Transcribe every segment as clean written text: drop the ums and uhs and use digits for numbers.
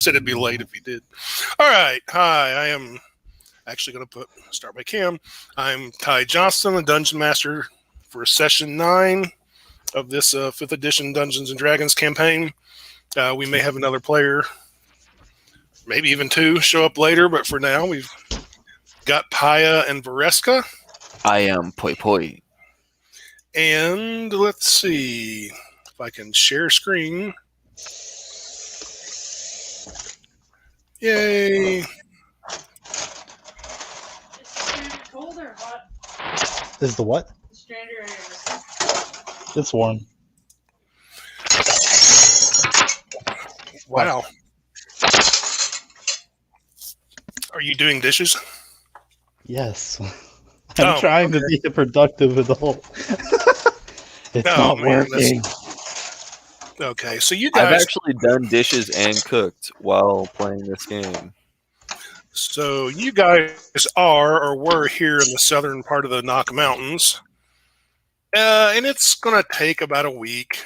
said it'd be late if he did. All right. Hi, I am actually going to start my cam. I'm Ty Johnston, the Dungeon Master for Session 9 of this 5th edition Dungeons & Dragons campaign. We may have another player, maybe even two, show up later, but for now we've got Paya and Vareska. I am Poi Poi. And let's see if I can share screen. Yay. Cold or hot? Is the what? Strander. It's warm. Wow. Are you doing dishes? Yes. I'm trying to be a productive adult. It's not working. Okay, so you guys... I've actually done dishes and cooked while playing this game. So you guys are or were here in the southern part of the Knock Mountains. And it's going to take about a week.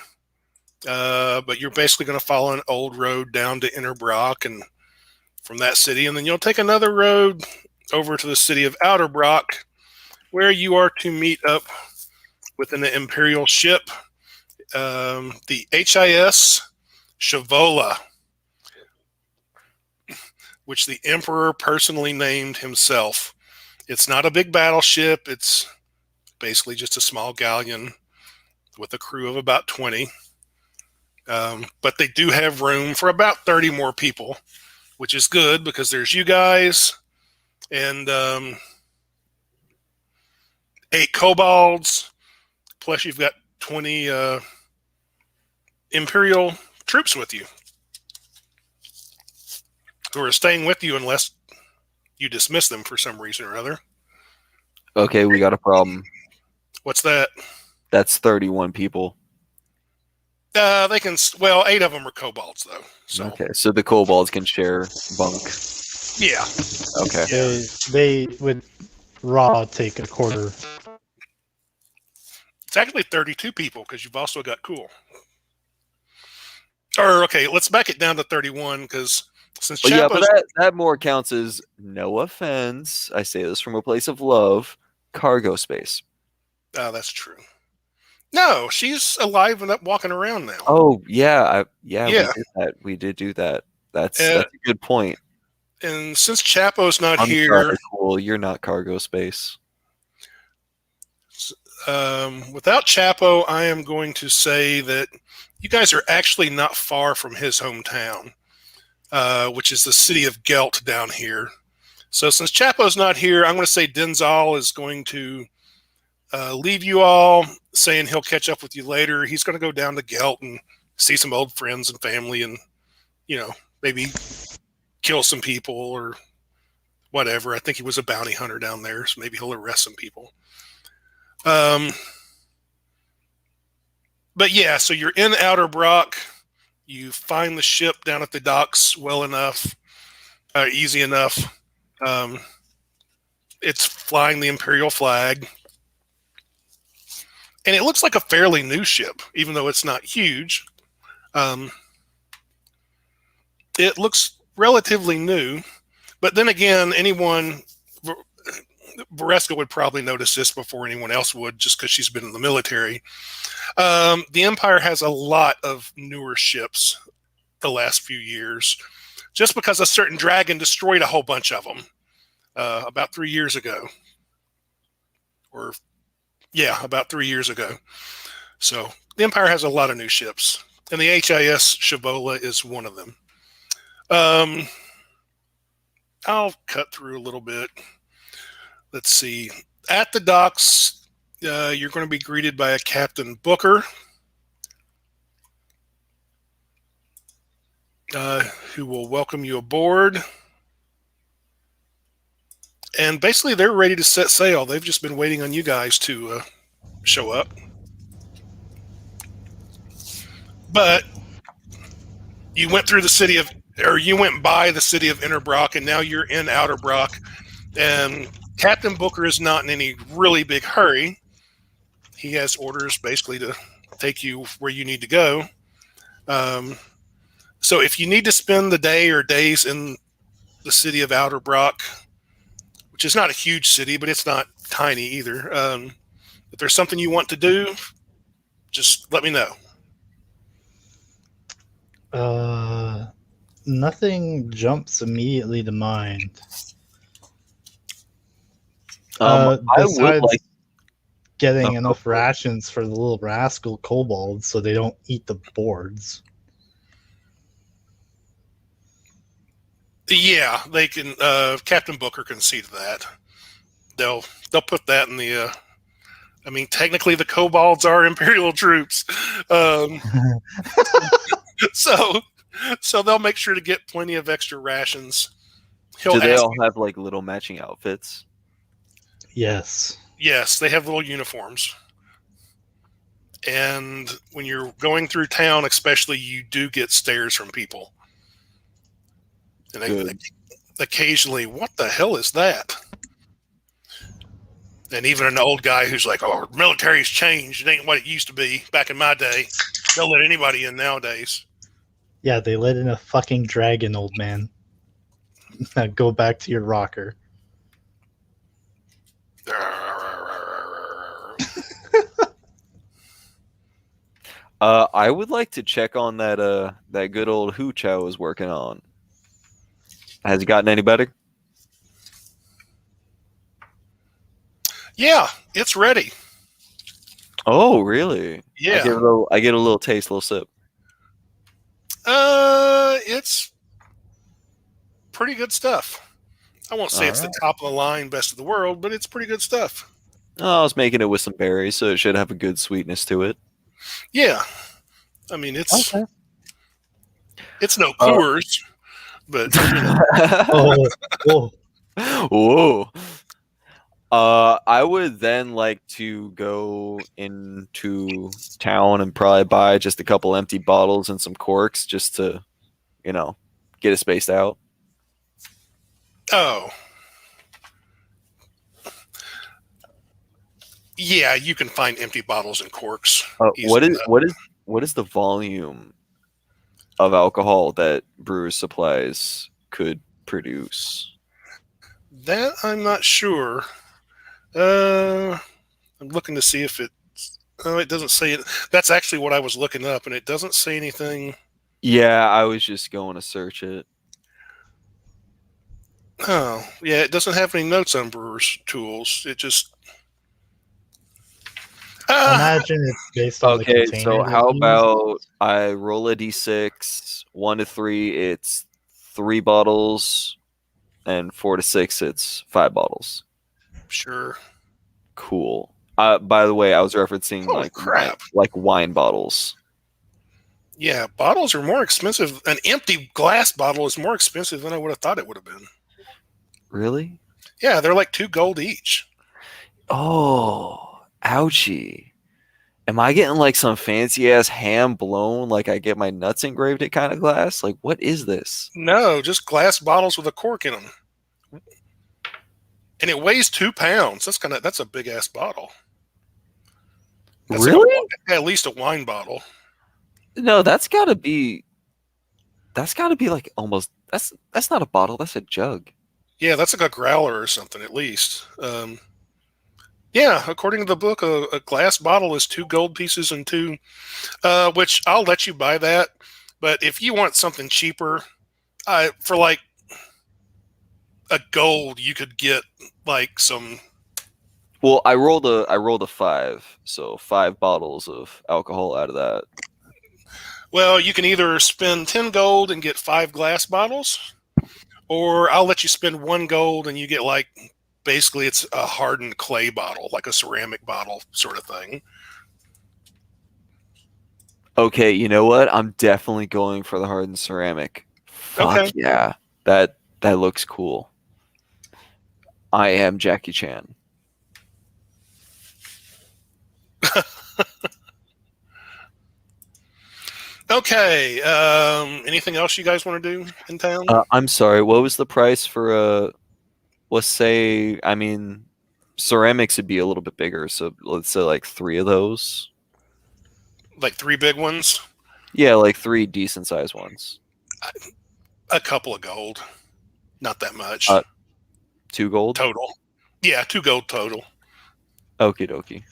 But you're basically going to follow an old road down to Inner Brock and from that city. And then you'll take another road over to the city of Outer Brock, where you are to meet up with an Imperial ship, the HIS Shavola, which the Emperor personally named himself. It's not a big battleship. It's basically just a small galleon with a crew of about 20. But they do have room for about 30 more people, which is good because there's you guys and 8 kobolds, plus you've got 20 Imperial troops with you who are staying with you unless you dismiss them for some reason or other. Okay, we got a problem. What's that? That's 31 people. They can, well, 8 of them are kobolds, though. So. Okay, so the kobolds can share bunk. Yeah. Okay. They would raw take a quarter. It's actually 32 people because you've also got cool. Or, okay, let's back it down to 31 because since Chapo's... Yeah, but that more counts as, no offense, I say this from a place of love, cargo space. That's true. No, she's alive and up walking around now. Oh, yeah. We did that. We did do that. That's a good point. And since Chapo's not I'm here... Sorry, cool. You're not cargo space. Without Chapo, I am going to say that you guys are actually not far from his hometown, which is the city of Gelt down here. So since Chapo's not here, I'm going to say Denzal is going to leave you all, saying he'll catch up with you later. He's going to go down to Gelt and see some old friends and family and, maybe kill some people or whatever. I think he was a bounty hunter down there, so maybe he'll arrest some people. But yeah, so you're in Outer Brock. You find the ship down at the docks well enough, easy enough. It's flying the Imperial flag. And it looks like a fairly new ship, even though it's not huge. It looks relatively new. But then again, Vareska would probably notice this before anyone else would, just because she's been in the military. The Empire has a lot of newer ships the last few years, just because a certain dragon destroyed a whole bunch of them about 3 years ago. About 3 years ago. So the Empire has a lot of new ships, and the HIS Shavola is one of them. I'll cut through a little bit. Let's see. At the docks, you're going to be greeted by a Captain Booker, who will welcome you aboard. And basically, they're ready to set sail. They've just been waiting on you guys to show up. But you went through you went by the city of Inner Brock, and now you're in Outer Brock. And Captain Booker is not in any really big hurry. He has orders basically to take you where you need to go. So if you need to spend the day or days in the city of Outer Brock, which is not a huge city, but it's not tiny either. If there's something you want to do, just let me know. Nothing jumps immediately to mind. I would Besides like getting enough rations for the little rascal kobolds so they don't eat the boards. Yeah, they can. Captain Booker can see to that. They'll put that in the. I mean, technically, the kobolds are Imperial troops, so they'll make sure to get plenty of extra rations. Do they all have like little matching outfits? Yes. Yes, they have little uniforms. And when you're going through town, especially, you do get stares from people. And they occasionally, what the hell is that? And even an old guy who's like, oh, military's changed. It ain't what it used to be back in my day. They'll let anybody in nowadays. Yeah, they let in a fucking dragon, old man. Now go back to your rocker. I would like to check on that good old hooch I was working on. Has it gotten any better? Yeah, it's ready. Oh, really? Yeah. I get a little taste, a little sip. It's pretty good stuff. I won't say it's the top of the line, best of the world, but it's pretty good stuff. Oh, I was making it with some berries, so it should have a good sweetness to it. Yeah. I mean, it's no Coors, but Whoa. I would then like to go into town and probably buy just a couple empty bottles and some corks just to, get it spaced out. Oh. Yeah, you can find empty bottles and corks. What is the volume of alcohol that Brewers Supplies could produce? That I'm not sure. I'm looking to see if it. Oh, it doesn't say it. That's actually what I was looking up, and it doesn't say anything. Yeah, I was just going to search it. Oh, yeah, it doesn't have any notes on Brewers Tools. It just. Imagine it's based on the container. Okay, so how about I roll a d6, 1 to 3, it's 3 bottles, and 4 to 6, it's 5 bottles. Sure. Cool. By the way, I was referencing like wine bottles. Yeah, bottles are more expensive. An empty glass bottle is more expensive than I would have thought it would have been. Really? Yeah, they're like $2 each. Oh, ouchie. Am I getting like some fancy ass hand blown, like I get my nuts engraved in kind of glass? Like, what is this? No, just glass bottles with a cork in them. And it weighs 2 pounds. That's a big ass bottle. That's really? At least a wine bottle. No, that's gotta be like almost that's not a bottle, that's a jug. Yeah, that's like a growler or something at least. Yeah, according to the book, a glass bottle is 2 gold pieces and 2, which I'll let you buy that. But if you want something cheaper, for like a gold, you could get like some. Well, I rolled a 5, so 5 bottles of alcohol out of that. Well, you can either spend 10 gold and get 5 glass bottles, or I'll let you spend 1 gold and you get like. Basically, it's a hardened clay bottle, like a ceramic bottle sort of thing. Okay, you know what? I'm definitely going for the hardened ceramic. Fuck yeah. That looks cool. I am Jackie Chan. Okay. Anything else you guys want to do in town? I'm sorry. What was the price for let's say, I mean, ceramics would be a little bit bigger, so let's say like 3 of those. Like 3 big ones? Yeah, like 3 decent sized ones. A couple of gold. Not that much. 2 gold? Total. Yeah, 2 gold total. Okie dokie.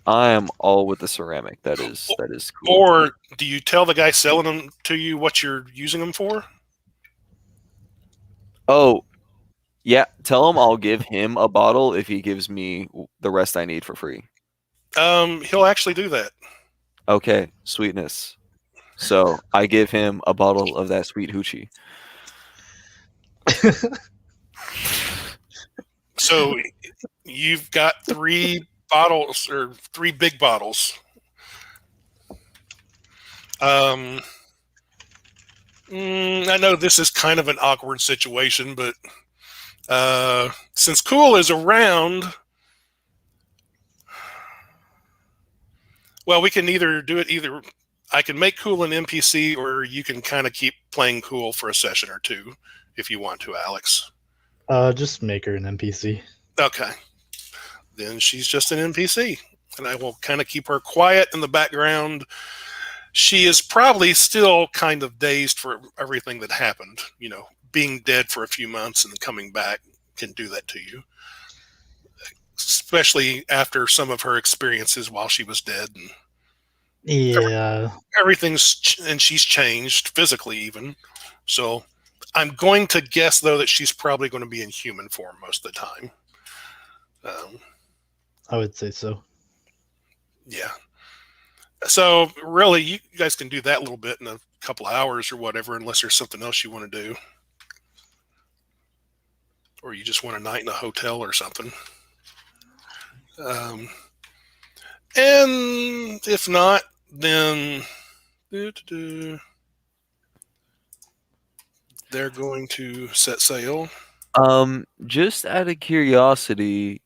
I am all with the ceramic. That is cool. Or do you tell the guy selling them to you what you're using them for? Oh, yeah. Tell him I'll give him a bottle if he gives me the rest I need for free. He'll actually do that. Okay, sweetness. So I give him a bottle of that sweet hoochie. So you've got 3 bottles or 3 big bottles. I know this is kind of an awkward situation, but since Cool is around, well, we can either do it either. I can make Cool an NPC, or you can kind of keep playing Cool for a session or 2 if you want to, Alex. Just make her an NPC. Okay. Then she's just an NPC, and I will kind of keep her quiet in the background. She is probably still kind of dazed for everything that happened. You know, being dead for a few months and coming back can do that to you, especially after some of her experiences while she was dead. And Yeah. and she's changed physically even. So I'm going to guess, though, that she's probably going to be in human form most of the time. I would say so. Yeah. So really, you guys can do that a little bit in a couple of hours or whatever, unless there's something else you want to do. Or you just want a night in a hotel or something. And if not, then they're going to set sail. Just out of curiosity,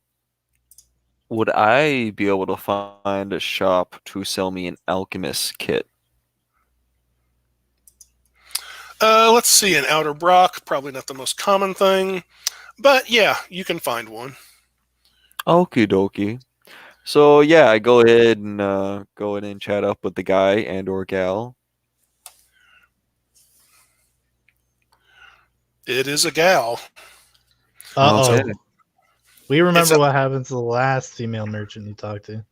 would I be able to find a shop to sell me an alchemist kit? Let's see, an outer Brock, probably not the most common thing, but yeah, you can find one. Okie dokie. So yeah, I go ahead and chat up with the guy and or gal. It is a gal. Uh-oh. Okay. We remember what happened to the last female merchant you talked to.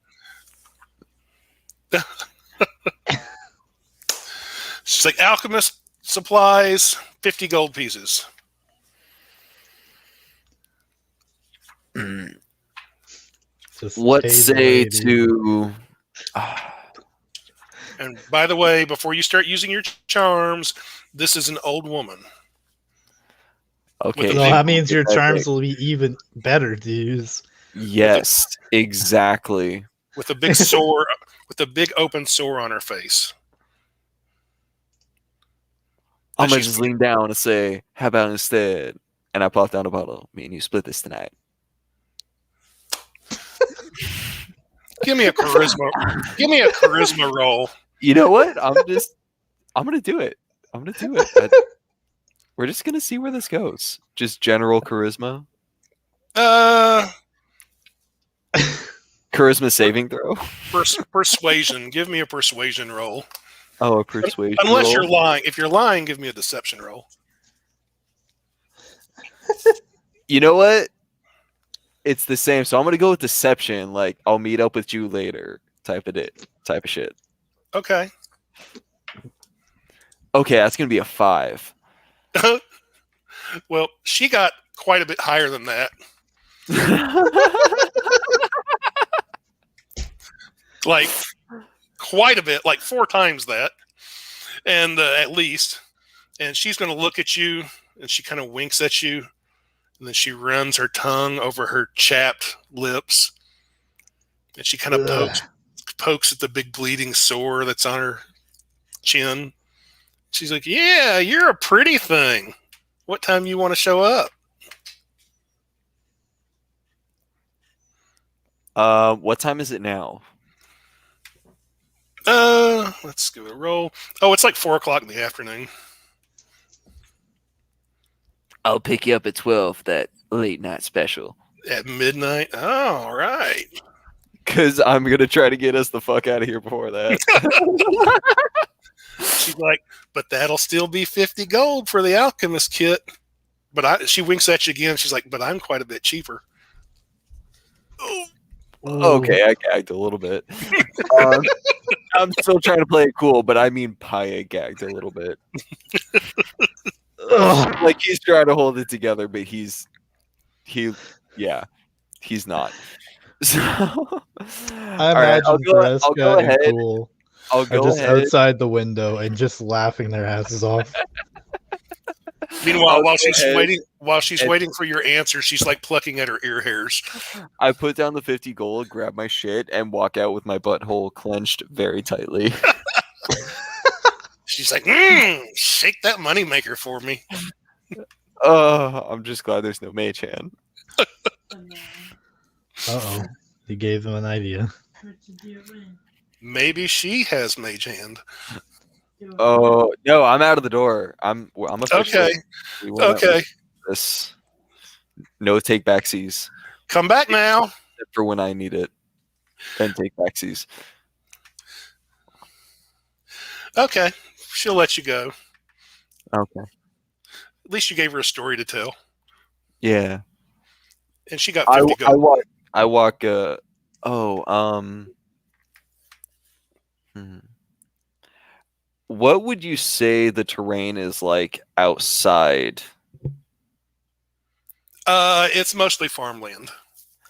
She's like, alchemist supplies, 50 gold pieces. Just What pay the say lady. to And by the way, before you start using your charms, this is an old woman. okay? No, that means your charms will be even better to use. Yes, exactly. With a big sore, with a big open sore on her face. I'm gonna just lean down and say, "How about instead?" And I pop down a bottle. Me and you split this tonight. Give me a charisma roll. You know what? I'm gonna do it. We're just gonna see where this goes. Just general charisma. Charisma saving throw. Persuasion. Give me a persuasion roll. Oh, a persuasion. Unless roll? you're lying. If you're lying, give me a deception roll. You know what? It's the same. So I'm gonna go with deception. Like, I'll meet up with you later. Type of shit. Okay. Okay, that's gonna be a 5. Well, she got quite a bit higher than that. Like, quite a bit, like 4 times that, and at least. And she's going to look at you, and she kind of winks at you, and then she runs her tongue over her chapped lips, and she kind of pokes at the big bleeding sore that's on her chin. She's like, "Yeah, you're a pretty thing. What time you want to show up?" What time is it now? Let's give it a roll. Oh, it's like 4:00 in the afternoon. I'll pick you up at 12. That late night special. At midnight. Oh, all right. Because I'm gonna try to get us the fuck out of here before that. She's like, but that'll still be 50 gold for the alchemist kit. But she winks at you again. She's like, but I'm quite a bit cheaper. Oh, Okay, I gagged a little bit. I'm still trying to play it cool, but I mean, Paya gagged a little bit. Like he's trying to hold it together, but he's not. So, I imagine Fresca and Cool are just outside the window and just laughing their asses off. Meanwhile, while she's waiting for your answer, she's like plucking at her ear hairs. I put down the 50 gold, grab my shit, and walk out with my butthole clenched very tightly. She's like, shake that moneymaker for me. I'm just glad there's no mage hand. Uh-oh. You gave them an idea. Maybe she has mage hand. Oh no, I'm out of the door. I'm officially okay. This no take backsies. Come back now. For when I need it. Then take backsies. Okay. She'll let you go. Okay. At least you gave her a story to tell. Yeah. And she got 50 gold. I walk What would you say the terrain is like outside? It's mostly farmland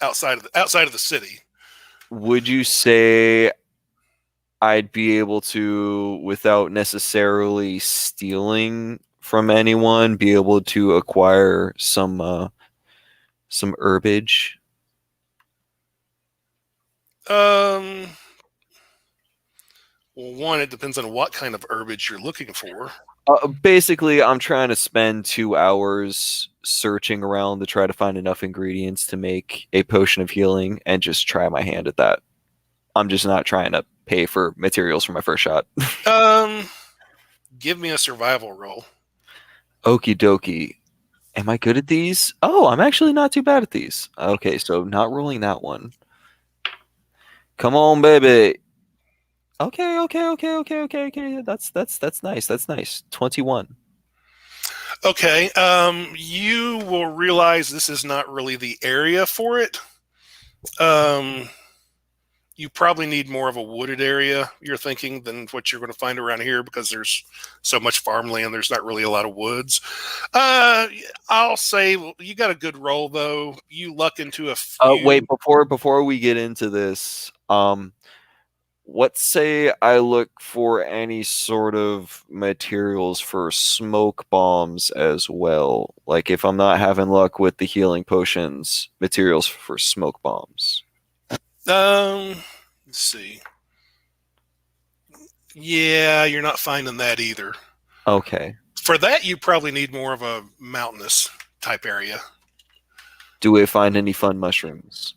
outside of the city. Would you say I'd be able to, without necessarily stealing from anyone, be able to acquire some herbage? Well, one, it depends on what kind of herbage you're looking for. Basically, I'm trying to spend 2 hours searching around to try to find enough ingredients to make a potion of healing and just try my hand at that. I'm just not trying to pay for materials for my first shot. Give me a survival roll. Okie dokie. Am I good at these? Oh, I'm actually not too bad at these. Okay, so not rolling that one. Come on, baby. Okay. That's nice. That's nice. 21. Okay. You will realize this is not really the area for it. You probably need more of a wooded area, you're thinking, than what you're going to find around here because there's so much farmland. There's not really a lot of woods. I'll say you got a good roll, though. You luck into a few... Wait, before we get into this, let's say I look for any sort of materials for smoke bombs as well. Like if I'm not having luck with the healing potions, materials for smoke bombs. Let's see. Yeah, you're not finding that either. Okay. For that, you probably need more of a mountainous type area. Do we find any fun mushrooms?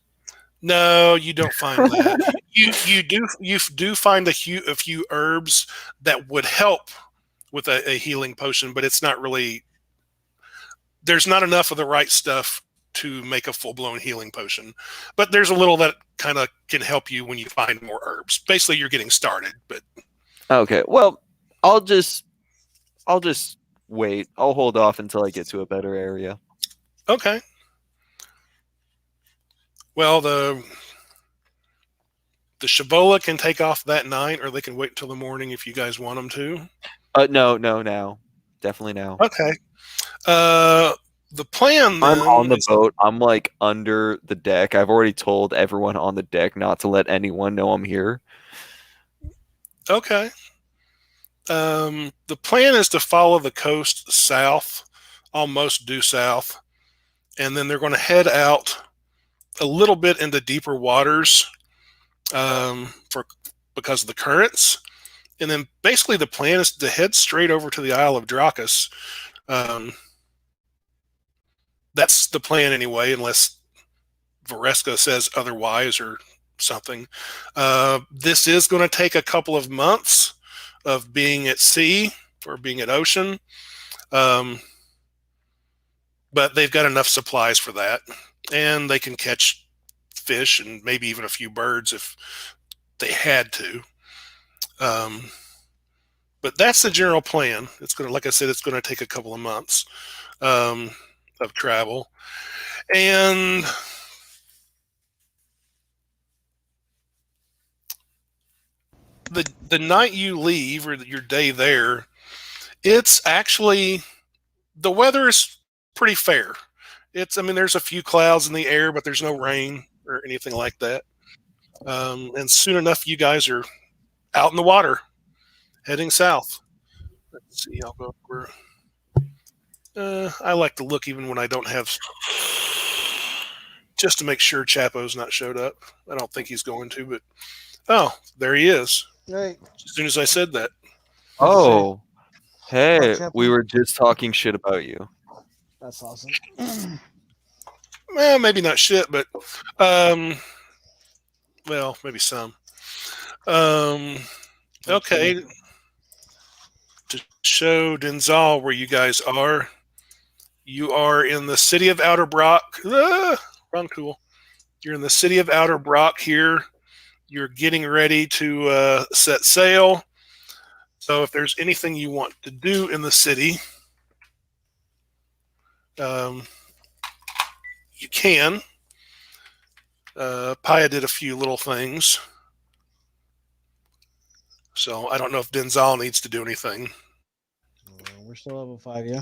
No, you don't find that. you do find a few herbs that would help with a healing potion, but it's not really. There's not enough of the right stuff to make a full-blown healing potion, but there's a little that kind of can help you when you find more herbs. Basically, you're getting started, but okay. Well, I'll just wait. I'll hold off until I get to a better area. Okay. Well, the Shivola can take off that night, or they can wait until the morning if you guys want them to. No, now. Definitely now. Okay. The plan then I'm on the boat. I'm like under the deck. I've already told everyone on the deck not to let anyone know I'm here. Okay. The plan is to follow the coast south, almost due south, and then they're going to head out a little bit into deeper waters because of the currents. And then basically the plan is to head straight over to the Isle of Draachus. That's the plan anyway, unless Vareska says otherwise or something. This is going to take a couple of months of being at sea or being at ocean. But they've got enough supplies for that. And they can catch fish and maybe even a few birds if they had to. But But that's the general plan. It's going to, like I said, it's going to take a couple of months of travel. And the night you leave, or your day there, it's actually, the weather is pretty fair. There's a few clouds in the air, but there's no rain or anything like that. And soon enough, you guys are out in the water, heading south. Let's see, I'll go over. I like to look even when I don't have, just to make sure Chapo's not showed up. I don't think he's going to, but there he is. Hey, As soon as I said that. Oh, hey, Chapo? we were just talking shit about you. that's awesome. Well, maybe not shit, but well, maybe some. Okay. To show Denzal where you guys are. You are in the city of Outer Brock. Wrong tool. You're in the city of Outer Brock here. You're getting ready to set sail. So if there's anything you want to do in the city, you can. Paya did a few little things. So I don't know if Denzal needs to do anything. We're still level 5, yeah?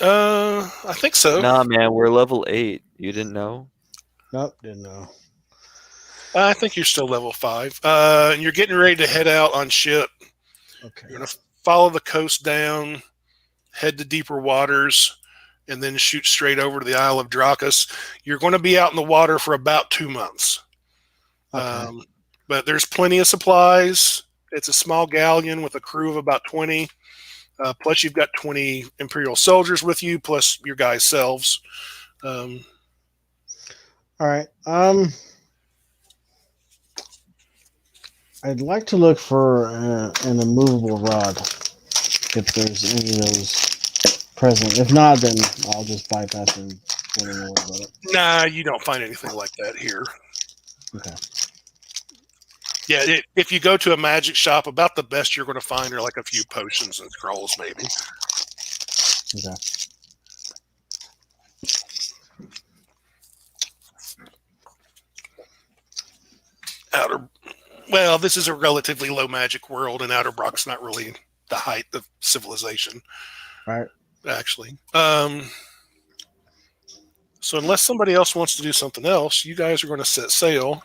I think so. Nah, man, we're level 8. You didn't know? Nope, didn't know. I think you're still level 5. And you're getting ready to head out on ship. Okay. You're going to follow the coast down, head to deeper waters, and then shoot straight over to the Isle of Draachus. You're going to be out in the water for about 2 months. Okay. But there's plenty of supplies. It's a small galleon with a crew of about 20. Plus, you've got 20 Imperial soldiers with you, plus your guys' selves. All right. I'd like to look for an immovable rod, if there's any of those present. If not, then I'll just bypass and don't worry about it. Nah, you don't find anything like that here. Okay. Yeah, if you go to a magic shop, about the best you're going to find are like a few potions and scrolls, maybe. Okay. Well, this is a relatively low magic world, and Outer Brock's not really the height of civilization. Right. Actually. So unless somebody else wants to do something else, you guys are going to set sail.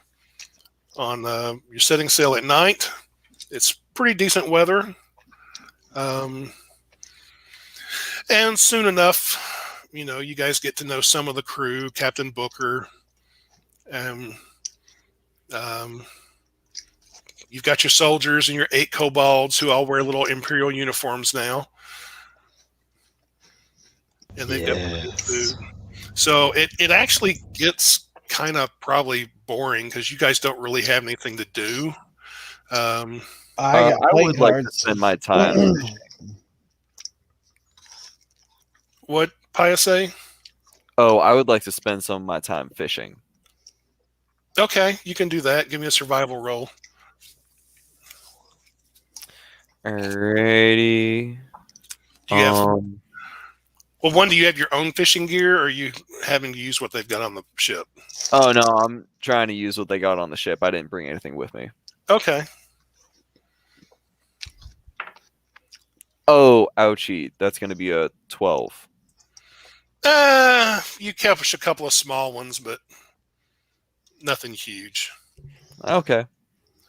You're setting sail at night. It's pretty decent weather. And soon enough, you guys get to know some of the crew, Captain Booker. You've got your soldiers and your 8 kobolds who all wear little Imperial uniforms now. And they've got plenty of food. So it actually gets kind of probably boring because you guys don't really have anything to do. I would like to spend my time. What, Paya say? Oh, I would like to spend some of my time fishing. Okay, you can do that. Give me a survival roll. Alrighty. Do you have, well, one, do you have your own fishing gear, or are you having to use what they've got on the ship? Oh, no, I'm trying to use what they got on the ship. I didn't bring anything with me. Okay. Oh, ouchie. That's going to be a 12. You catch a couple of small ones, but nothing huge. Okay.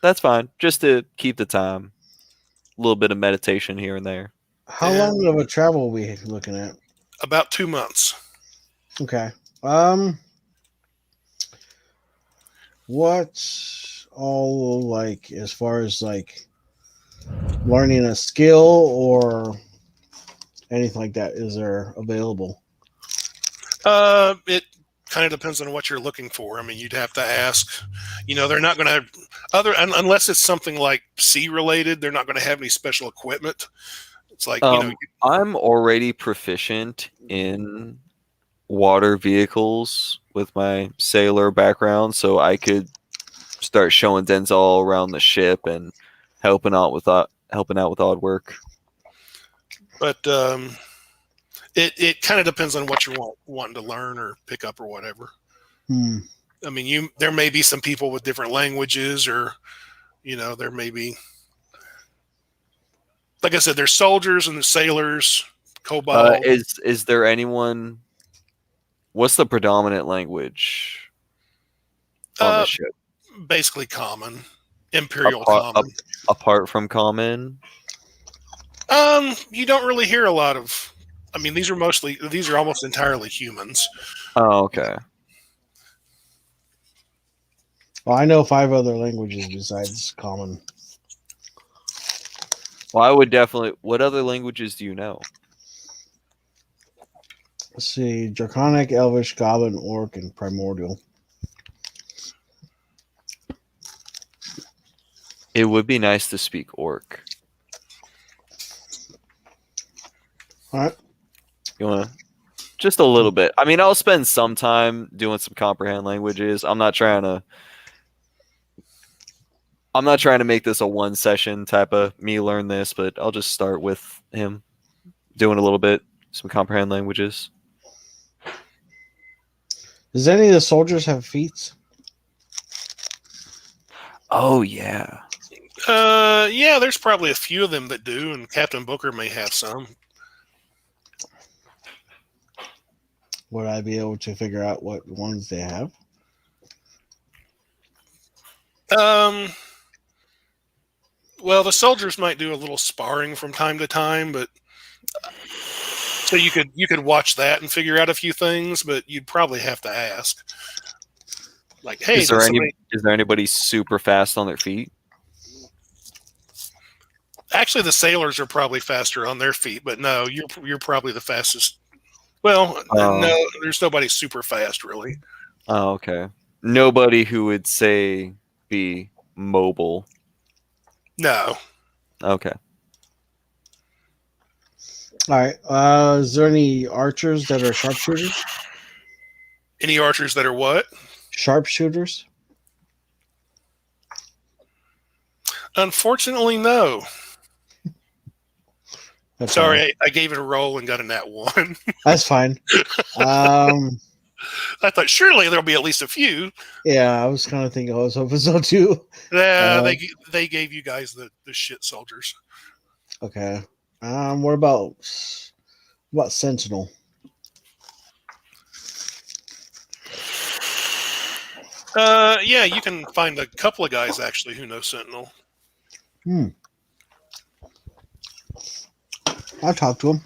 That's fine. Just to keep the time. A little bit of meditation here and there. How long of a travel are we looking at? About 2 months. Okay. What's all like as far as like learning a skill or anything like that is there available? It kind of depends on what you're looking for. I mean, you'd have to ask. They're not going to unless it's something like sea related. They're not going to have any special equipment. It's like I'm already proficient in water vehicles with my sailor background, so I could start showing Denzel around the ship and helping out with odd work. But it kind of depends on what you're wanting to learn or pick up or whatever. I mean, there may be some people with different languages, or there may be, like I said, there's soldiers and there's sailors, kobolds. Is there anyone? What's the predominant language on the ship? Basically common, imperial common. Apart from common, you don't really hear a lot of. I mean, these are almost entirely humans. Oh, okay. Well, I know 5 other languages besides common. Well, I would definitely. What other languages do you know? Let's see: Draconic, Elvish, Goblin, Orc, and Primordial. It would be nice to speak Orc. All right. You want to? Just a little bit. I mean, I'll spend some time doing some comprehend languages. I'm not trying to make this a one session type of me learn this, but I'll just start with him doing a little bit, some comprehend languages. Does any of the soldiers have feats? Oh, yeah. Yeah, there's probably a few of them that do, and Captain Booker may have some. Would I be able to figure out what ones they have? Well, the soldiers might do a little sparring from time to time, but so you could watch that and figure out a few things, but you'd probably have to ask. Like, hey, is there anybody super fast on their feet? Actually, the sailors are probably faster on their feet, but no, you're probably the fastest. Well, no, there's nobody super fast, really. Oh, okay. Nobody who would say be mobile. No. Okay. All right. Is there any archers that are sharpshooters? Any archers that are what? Sharpshooters? Unfortunately, no. That's Sorry, fine. I gave it a roll and got a nat 1. That's fine. I thought surely there'll be at least a few. Yeah, I was kind of thinking I was hoping so too. Yeah, they gave you guys the shit soldiers. Okay. What about Sentinel? Yeah, you can find a couple of guys actually who know Sentinel. I'll talk to him.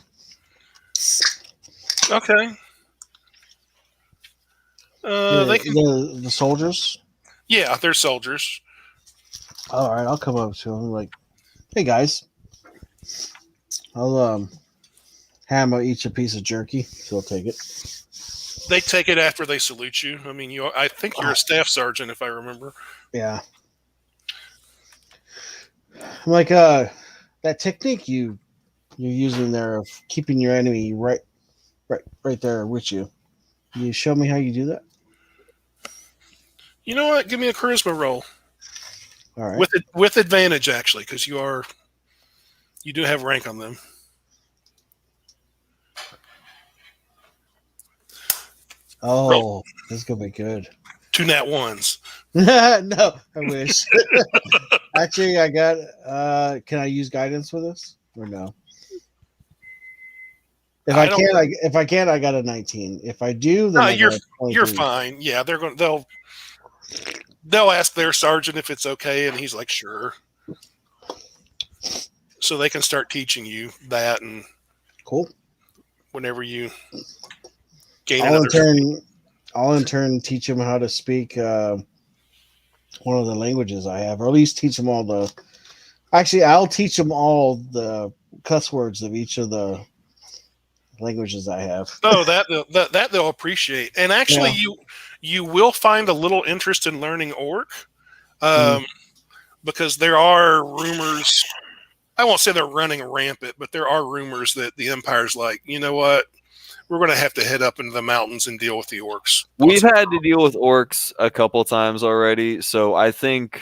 Okay. The soldiers? Yeah, they're soldiers. All right, I'll come up to him like, hey guys. I'll hand them each a piece of jerky. So I'll take it. They take it after they salute you. I mean, I think you're a staff sergeant, if I remember. Yeah. I'm like, that technique you're using there of keeping your enemy right there with you. Can you show me how you do that? You know what? Give me a charisma roll. All right. With advantage, actually, because you do have rank on them. Oh, that's gonna be good. 2 nat 1s. No, I wish. Actually, I got. Can I use guidance with this or no? If I can't, I got a 19. If I do, then you're fine. Yeah, they'll ask their sergeant if it's okay, and he's like, sure. So they can start teaching you that, and cool. Whenever you gain I'll in turn teach them how to speak one of the languages I have, or at least teach them all the. Actually, I'll teach them all the cuss words of each of the languages I have. Oh, that they'll appreciate. And actually, you will find a little interest in learning Orc, because there are rumors. I won't say they're running rampant, but there are rumors that the Empire's like, you know what? we're going to have to head up into the mountains and deal with the orcs. We've had to deal with orcs a couple times already, so I think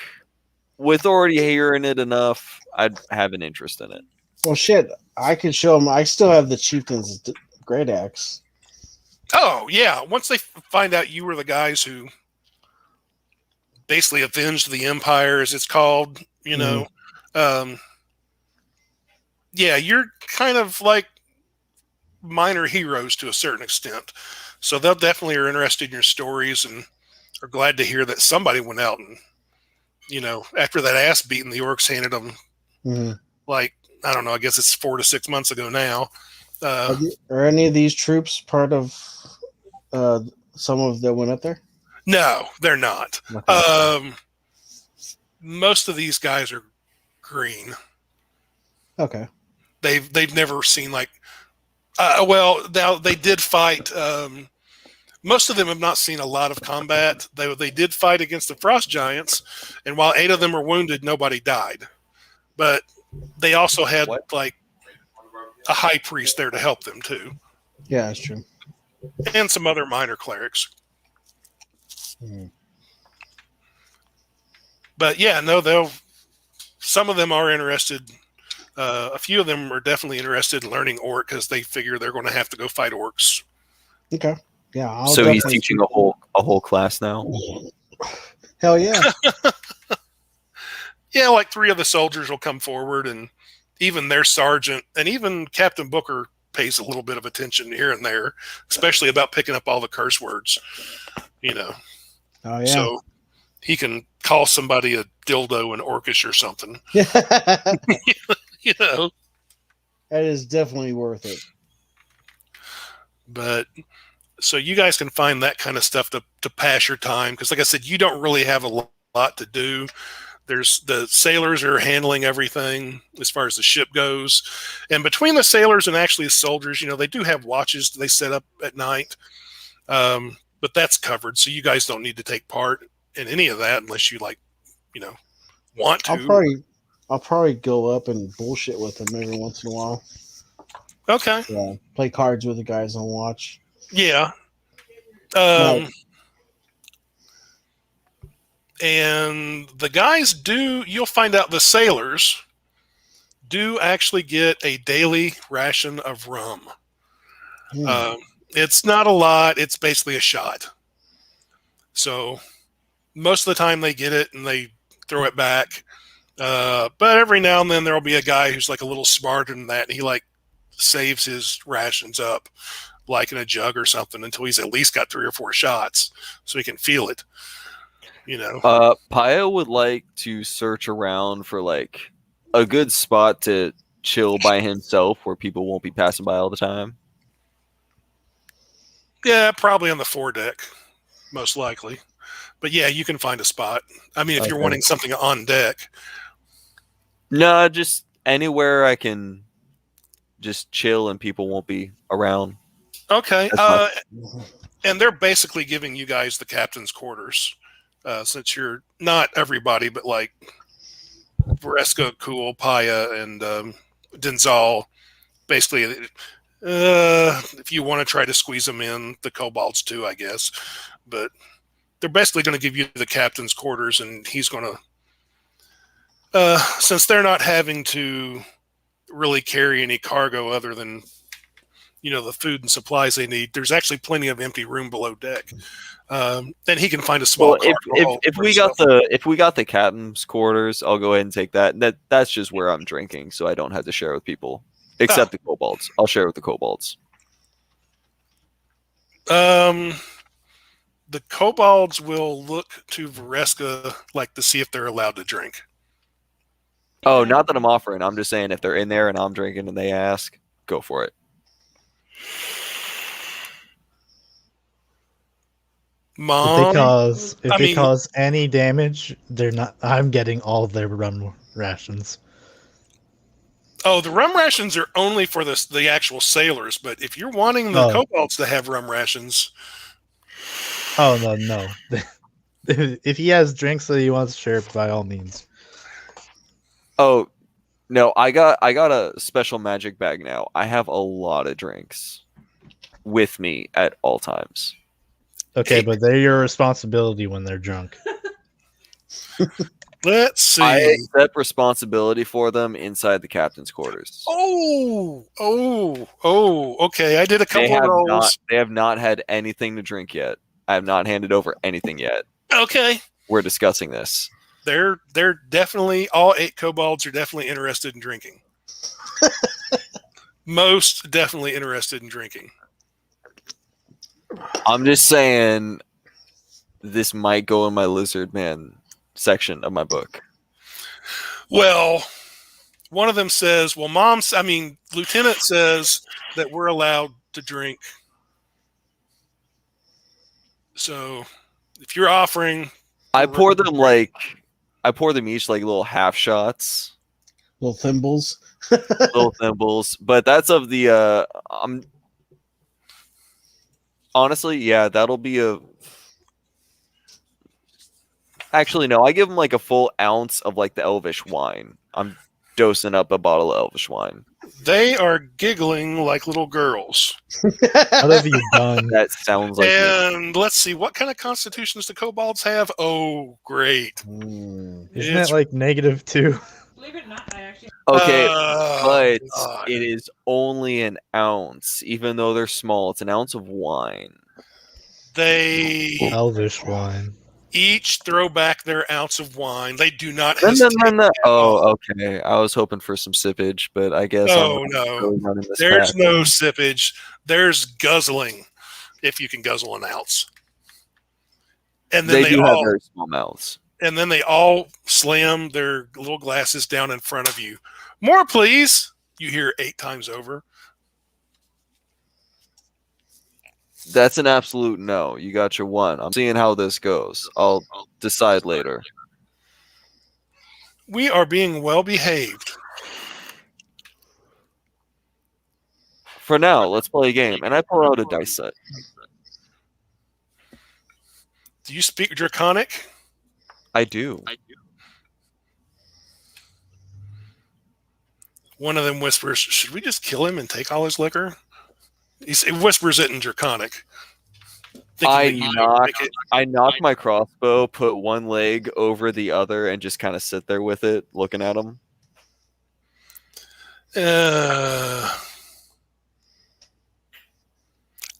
with already hearing it enough, I'd have an interest in it. Well, shit, I could show them. I still have the chieftain's great axe. Oh, yeah. Once they find out you were the guys who basically avenged the Empire, as it's called, you know, yeah, you're kind of like minor heroes to a certain extent. So they'll definitely are interested in your stories and are glad to hear that somebody went out and, you know, after that ass beating the orcs handed them, like, I don't know, I guess it's 4 to 6 months ago now. Are any of these troops part of some of that went up there? No, they're not. Okay. Most of these guys are green. Okay. They've never seen like, well, now they did fight. Most of them have not seen a lot of combat. They did fight against the frost giants, and while 8 of them were wounded, nobody died. But they also had like a high priest there to help them too. Yeah, that's true. And some other minor clerics. But yeah, no, some of them are interested. A few of them are definitely interested in learning orc because they figure they're going to have to go fight orcs. Okay. Yeah. So he's teaching a whole class now. Hell yeah. Yeah, like 3 of the soldiers will come forward, and even their sergeant and even Captain Booker pays a little bit of attention here and there, especially about picking up all the curse words, you know. Oh yeah. So he can call somebody a dildo in Orcish or something. Yeah. You know. That is definitely worth it. But so you guys can find that kind of stuff to pass your time, because like I said, you don't really have a lot to do. There's the sailors are handling everything as far as the ship goes, and between the sailors and actually the soldiers, you know, they do have watches they set up at night, but that's covered, so you guys don't need to take part in any of that unless you like, you know, want to. I'll probably go up and bullshit with them every once in a while. Okay. Yeah, play cards with the guys on watch. Yeah. And the guys you'll find out the sailors do actually get a daily ration of rum. It's not a lot. It's basically a shot. So most of the time they get it and they throw it back. But every now and then there'll be a guy who's like a little smarter than that. And he like saves his rations up like in a jug or something until he's at least got 3 or 4 shots so he can feel it. You know, Paya would like to search around for like a good spot to chill by himself where people won't be passing by all the time. Yeah, probably on the foredeck, most likely. But yeah, you can find a spot. I mean, if you're wanting something on deck. No, just anywhere I can just chill and people won't be around. Okay. And they're basically giving you guys the captain's quarters. Since you're not everybody, but like Vareska, Cool, Paya, and Denzal, basically, if you want to try to squeeze them in, the Kobolds too, I guess. But they're basically going to give you the captain's quarters, and he's going to, since they're not having to really carry any cargo other than, you know, the food and supplies they need, there's actually plenty of empty room below deck. Then he can find a small. Well, if we got the captain's quarters, I'll go ahead and take that. That's just where I'm drinking, so I don't have to share with people except the kobolds. I'll share with the kobolds. The kobolds will look to Vareska like to see if they're allowed to drink. Oh, not that I'm offering. I'm just saying if they're in there and I'm drinking and they ask, go for it. Mom, if they cause any damage, they're not. I'm getting all of their rum rations. Oh, the rum rations are only for the actual sailors. But if you're wanting the kobolds to have rum rations, no. If he has drinks that he wants to share, by all means. Oh no, I got a special magic bag now. I have a lot of drinks. with me at all times. Okay, but they're your responsibility when they're drunk. Let's see. I accept responsibility for them inside the captain's quarters. Okay. I did a couple of rolls. They have not had anything to drink yet. I have not handed over anything yet. Okay. We're discussing this. They're definitely, all 8 kobolds are definitely interested in drinking. Most definitely interested in drinking. I'm just saying this might go in my lizard man section of my book. Well, one of them says, Lieutenant says that we're allowed to drink. So if you're offering, I pour them each like little half shots. Little thimbles. Little thimbles. But that's of the honestly, yeah, that'll be a. Actually, no. I give them like a full ounce of like the Elvish wine. I'm dosing up a bottle of Elvish wine. they are giggling like little girls. What have you done? That sounds like. And let's see, what kind of constitutions do kobolds have? Oh, great! Isn't It's- that like -2? Believe it or not, I actually. Okay, Oh, but God. it is only an ounce, even though they're small. It's an ounce of wine. They Elvish wine. each throw back their ounce of wine. They do not hesitate. No. Oh, okay. I was hoping for some sippage, but I guess No, I'm no. really running this There's back. no sippage. There's guzzling, if you can guzzle an ounce. And then They do have all very small mouths. and then they all slam their little glasses down in front of you. More, please. You hear 8 times over. That's an absolute no. You got your one. I'm seeing how this goes. I'll decide later. We are being well behaved. For now, let's play a game. And I pull out a dice set. Do you speak Draconic? I do. One of them whispers, "Should we just kill him and take all his liquor?" He whispers it in Draconic. Thinking that you would make it- I knock my crossbow, put one leg over the other, and just kind of sit there with it, looking at him.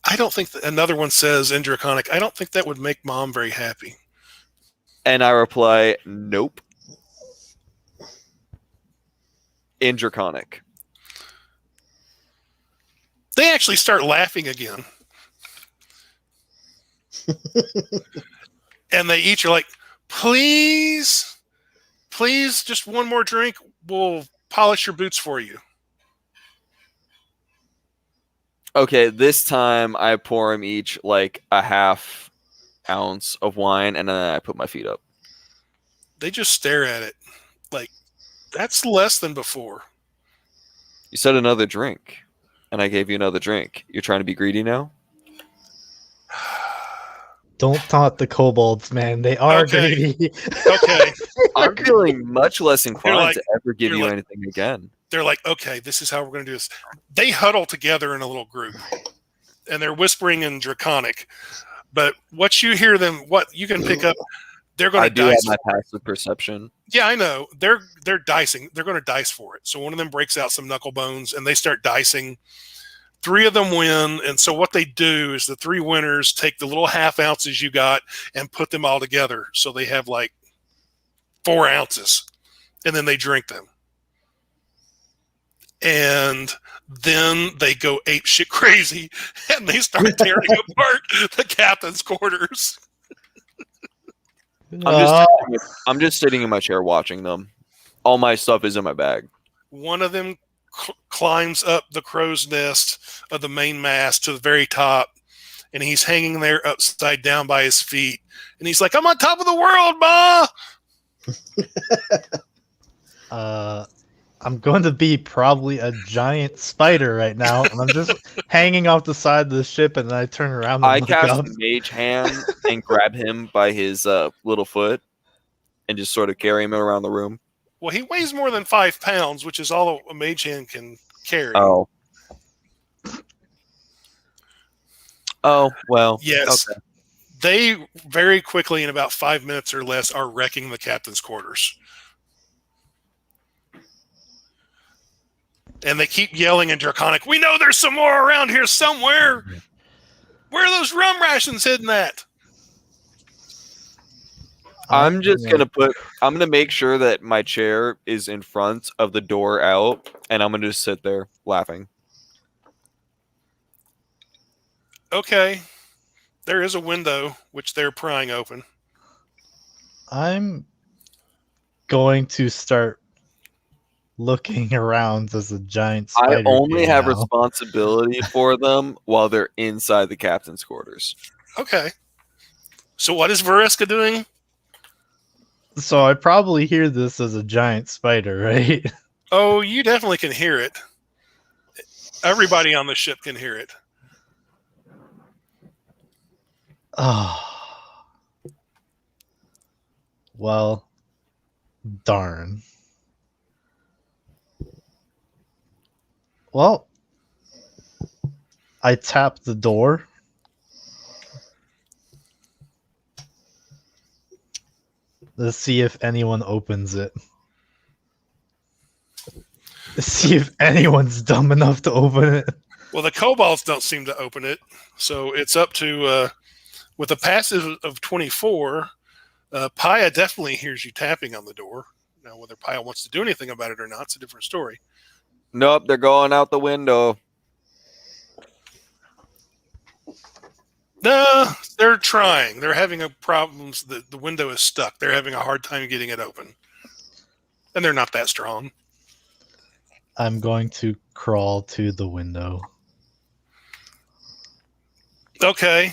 I don't think another one says in Draconic, I don't think that would make Mom very happy. And I reply, nope. In Draconic. They actually start laughing again. And they each are like, please, just one more drink. We'll polish your boots for you. Okay, this time I pour him each like a half ounce of wine, and then I put my feet up. They just stare at it. Like, that's less than before. You said another drink, and I gave you another drink. You're trying to be greedy now? Don't taunt the kobolds, man. They are Okay. greedy. Okay. I'm feeling much less inclined like- to ever give you're you like- anything again. They're like, okay, this is how we're going to do this. They huddle together in a little group, and they're whispering in Draconic. But what you hear them, what you can pick up, they're going I to do have dice. my passive perception. Yeah, I know. They're dicing. They're going to dice for it. So one of them breaks out some knuckle bones, and they start dicing. 3 of them win, and so what they do is the 3 winners take the little half ounces you got and put them all together. So they have like 4 ounces, and then they drink them. And then they go ape shit crazy, and they start tearing apart the captain's quarters. I'm just sitting in my chair watching them. All my stuff is in my bag. One of them climbs up the crow's nest of the main mast to the very top, and he's hanging there upside down by his feet. And he's like, I'm on top of the world, Ma! I'm going to be probably a giant spider right now, and I'm just hanging off the side of the ship, and then I turn around and I look cast up. Mage Hand and grab him by his little foot and just sort of carry him around the room. Well, he weighs more than 5 pounds, which is all a mage hand can carry. Oh. Oh, well. Yes. Okay. They very quickly, in about 5 minutes or less, are wrecking the captain's quarters. And they keep yelling in Draconic, "We know there's some more around here somewhere! Where are those rum rations hidden at?" I'm gonna make sure that my chair is in front of the door out, and I'm gonna just sit there laughing. Okay. There is a window, which they're prying open. I'm going to start looking around as a giant spider. I only have now. responsibility for them while they're inside the captain's quarters. Okay. So what is Vereska doing? So I probably hear this as a giant spider, right? Oh, you definitely can hear it. Everybody on the ship can hear it. Oh. Well, darn. Well, I tap the door. Let's see if anyone opens it. Let's see if anyone's dumb enough to open it. Well, the kobolds don't seem to open it, so it's up to, with a passive of 24, Paya definitely hears you tapping on the door. Now, whether Paya wants to do anything about it or not, it's a different story. Nope, they're going out the window. No, they're trying. They're having problems. The window is stuck. They're having a hard time getting it open. And they're not that strong. I'm going to crawl to the window. Okay.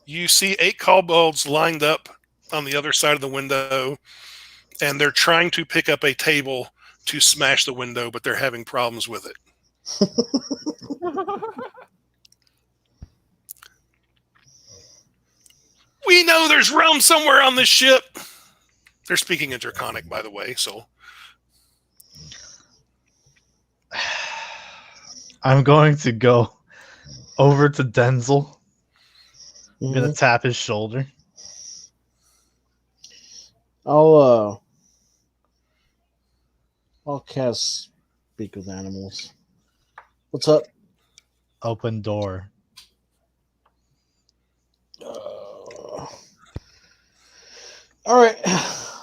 You see 8 kobolds lined up on the other side of the window, and they're trying to pick up a table to smash the window, but they're having problems with it. We know there's rum somewhere on this ship. They're speaking in Draconic, by the way, so. I'm going to go over to Denzel. I'm going to tap his shoulder. I'll cast Speak with Animals. What's up? Open door. All right.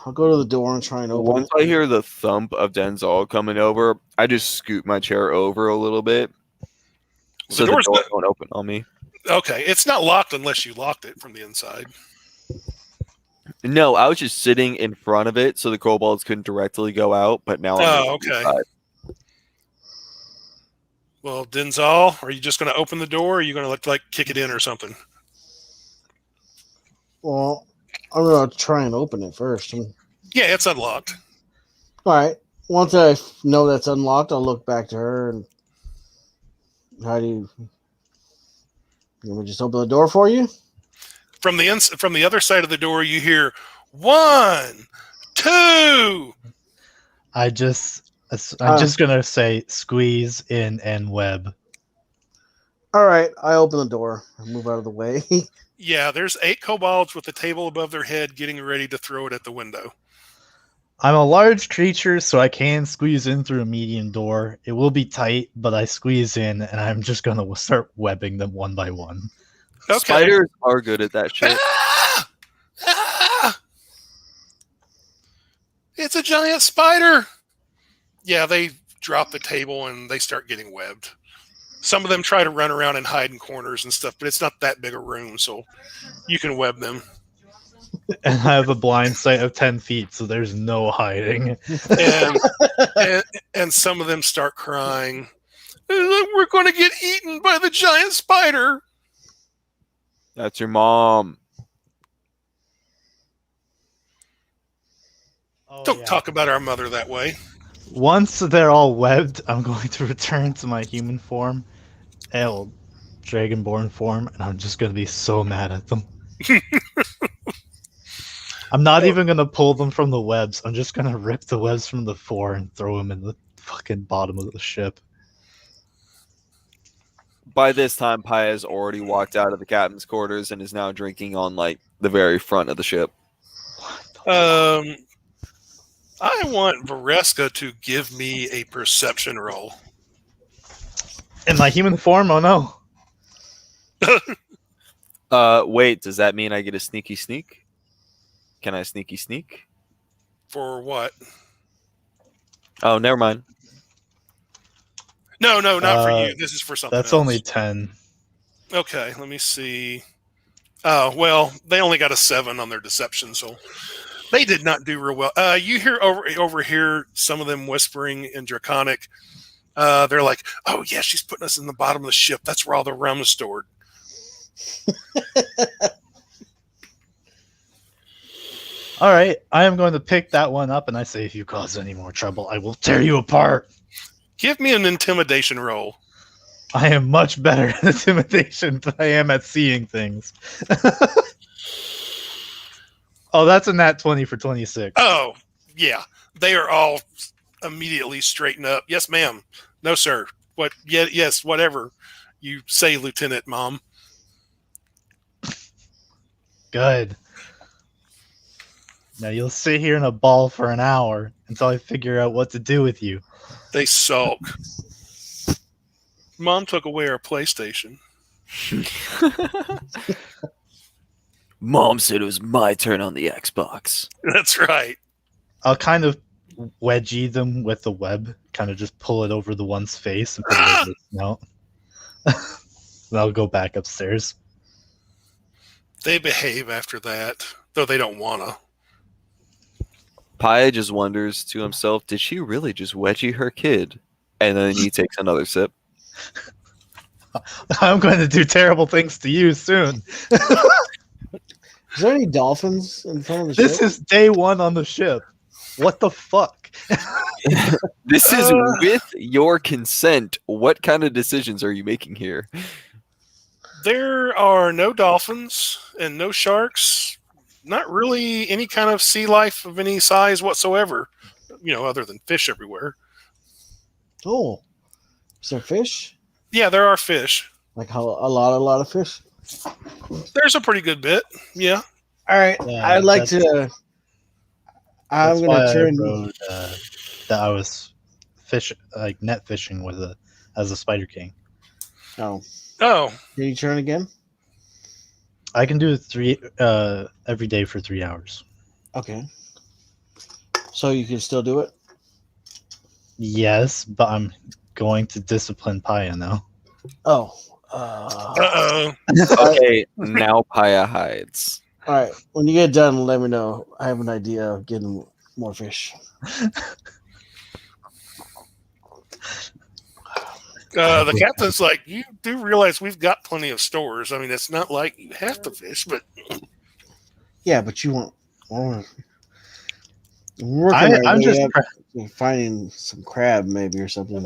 I'll go to the door and try and open Once I hear the thump of Denzel coming over, I just scoot my chair over a little bit so the door won't open on me. Okay, it's not locked unless you locked it from the inside. No, I was just sitting in front of it so the kobolds couldn't directly go out, but now I'm okay. inside. Well, Denzel, are you just going to open the door, or are you going to kick it in or something? Well, I'm going to try and open it first. Yeah, it's unlocked. All right. Once I know that's unlocked, I'll look back to her and how do you want me to just open the door for you? From the other side of the door, you hear 1, 2. I'm just gonna say squeeze in and web. All right, I open the door. I move out of the way. Yeah, there's 8 kobolds with the table above their head getting ready to throw it at the window. I'm a large creature, so I can squeeze in through a medium door. It will be tight, but I squeeze in, and I'm just gonna start webbing them one by one. Okay. Spiders are good at that shit. Ah! Ah! It's a giant spider. Yeah, they drop the table and they start getting webbed. Some of them try to run around and hide in corners and stuff, but it's not that big a room, so you can web them. And I have a blind sight of 10 feet, so there's no hiding. And some of them start crying. We're going to get eaten by the giant spider. That's your mom. Don't talk about our mother that way. Once they're all webbed, I'm going to return to my human form, dragonborn form, and I'm just going to be so mad at them. I'm not even going to pull them from the webs. I'm just going to rip the webs from the floor and throw them in the fucking bottom of the ship. By this time, Pi has already walked out of the captain's quarters and is now drinking on like the very front of the ship. I want Vareska to give me a perception roll. In my human form? Oh no. Wait, does that mean I get a sneaky sneak? Can I sneaky sneak? For what? Oh, never mind. No, not for you. This is for something That's else. only 10. Okay, let me see. Oh, well, they only got a 7 on their deception, so they did not do real well. You hear over here some of them whispering in Draconic. They're like, "Oh yeah, she's putting us in the bottom of the ship. That's where all the rum is stored." All right, I am going to pick that one up, and I say, if you cause any more trouble, I will tear you apart. Give me an intimidation roll. I am much better at intimidation than I am at seeing things. Oh, that's a nat 20 for 26. Oh, yeah. They are all immediately straighten up. Yes, ma'am. No, sir. What? Yeah, yes, whatever you say, Lieutenant Mom. Good. Now you'll sit here in a ball for an hour until I figure out what to do with you. They sulk. Mom took away our PlayStation. Mom said it was my turn on the Xbox. That's right. I'll kind of wedgie them with the web, kind of just pull it over the one's face and put it over its snout. Then I'll go back upstairs. They behave after that, though they don't wanna. Pi just wonders to himself, did she really just wedgie her kid? And then he takes another sip. I'm going to do terrible things to you soon. Is there any dolphins in front of the This ship? is day one on the ship. What the fuck? This is with your consent. What kind of decisions are you making here? There are no dolphins and no sharks. Not really any kind of sea life of any size whatsoever. Other than fish everywhere. Oh, is there fish? Yeah, there are fish. Like how a lot of fish. There's a pretty good bit. Yeah. All right, Yeah, I'd like that's- to. I'm That's gonna why turn. I wrote, that I was net fishing as a Spider King. Oh, Oh, can you turn again? I can do it every day for 3 hours. Okay. So you can still do it. Yes, but I'm going to discipline Paya now. Oh. uh-oh. Okay, now Paya hides. All right. When you get done, let me know. I have an idea of getting more fish. The captain's like, you do realize we've got plenty of stores. I mean, it's not like you have to fish, but Yeah, but you want. I'm I'm just finding some crab maybe or something.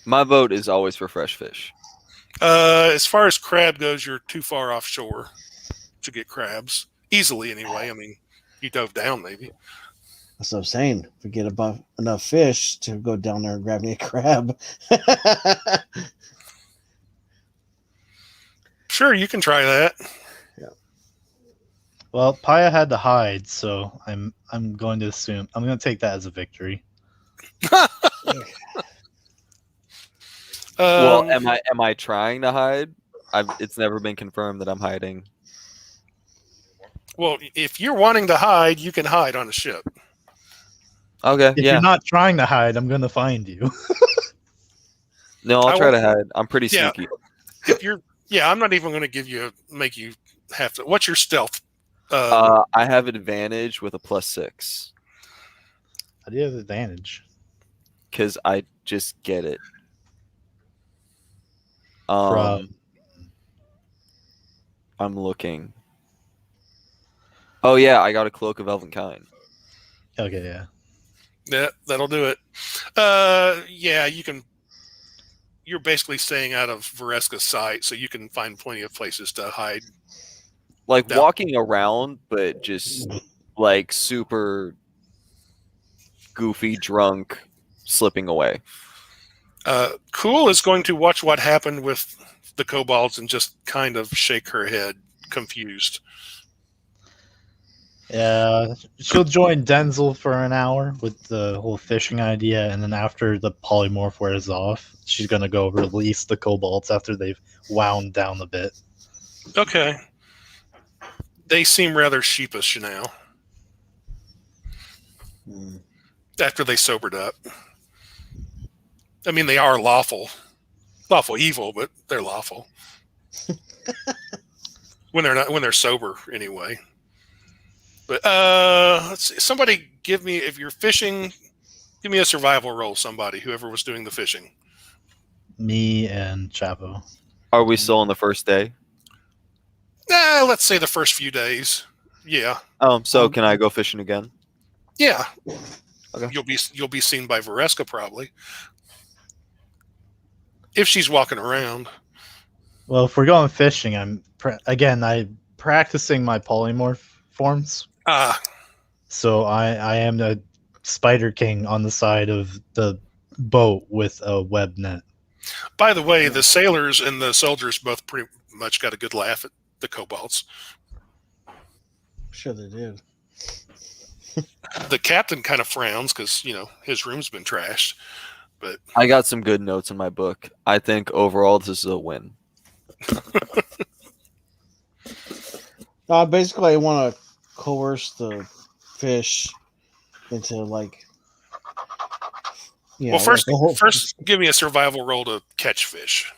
My vote is always for fresh fish. as far as crab goes, you're too far offshore to get crabs. Easily, anyway. I mean, you dove down, maybe. That's what I'm saying. If we get enough fish to go down there and grab me a crab. Sure, you can try that. Well, Paya had to hide, so I'm going to assume I'm going to take that as a victory. Well, am I trying to hide? It's never been confirmed that I'm hiding. Well, if you're wanting to hide, you can hide on a ship. Okay, If yeah. you're not trying to hide, I'm going to find you. No, I'll try to hide. I'm pretty Yeah. sneaky. If you're, I'm not even going to make you have to. What's your stealth? I have advantage with a +6 I do have advantage. because I just get it. From I'm looking. Oh yeah, I got a cloak of elven kind. okay, yeah. Yeah, that'll do it. You can. You're basically staying out of Vareska's sight, so you can find plenty of places to hide. Like No. walking around, but just like super goofy, drunk, slipping away. Cool is going to watch what happened with the kobolds and just kind of shake her head, confused. Yeah, she'll join Denzel for an hour with the whole fishing idea, and then after the polymorph wears off, she's gonna go release the kobolds after they've wound down a bit. Okay. They seem rather sheepish now Hmm. after they sobered up. I mean, they are lawful evil, but they're lawful when they're sober anyway. But let's see. Somebody give me, if you're fishing, give me a survival roll. Somebody, whoever was doing the fishing. Me and Chapo. Are we still on the first day? Let's say the first few days. Yeah, So can I go fishing again? yeah. Okay. You'll be seen by Vareska probably if she's walking around. Well, if we're going fishing, I'm practicing my polymorph forms. Ah, So I am the Spider King on the side of the boat with a web net. by the way, the sailors and the soldiers both pretty much got a good laugh at the kobolds. Sure they did. The captain kind of frowns because his room's been trashed. But I got some good notes in my book. I think overall this is a win. Basically, I want to coerce the fish into well, first, give me a survival roll to catch fish.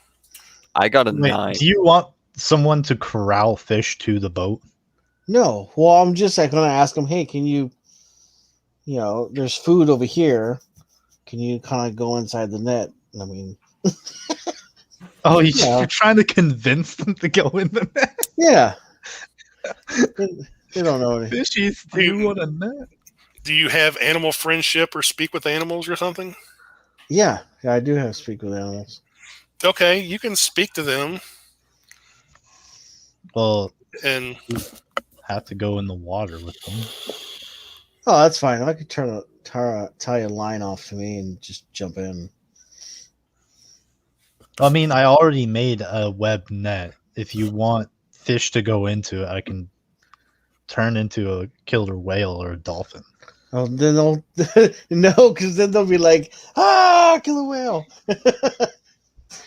I got a Wait, 9. do you want someone to corral fish to the boat? No. Well, I'm just going to ask them, hey, can you, there's food over here. Can you kind of go inside the net? I mean, Oh, Yeah. you're trying to convince them to go in the net? yeah. They don't know anything. Fishies, do you want a net? Do you have animal friendship or speak with animals or something? Yeah, I do have speak with animals. Okay, you can speak to them Well, and have to go in the water with them. Oh, that's fine. I could tie a line off to me and just jump in. I mean, I already made a web net. If you want fish to go into it, I can turn into a killer whale or a dolphin. Oh, then they'll no, because then they'll be like, kill a whale.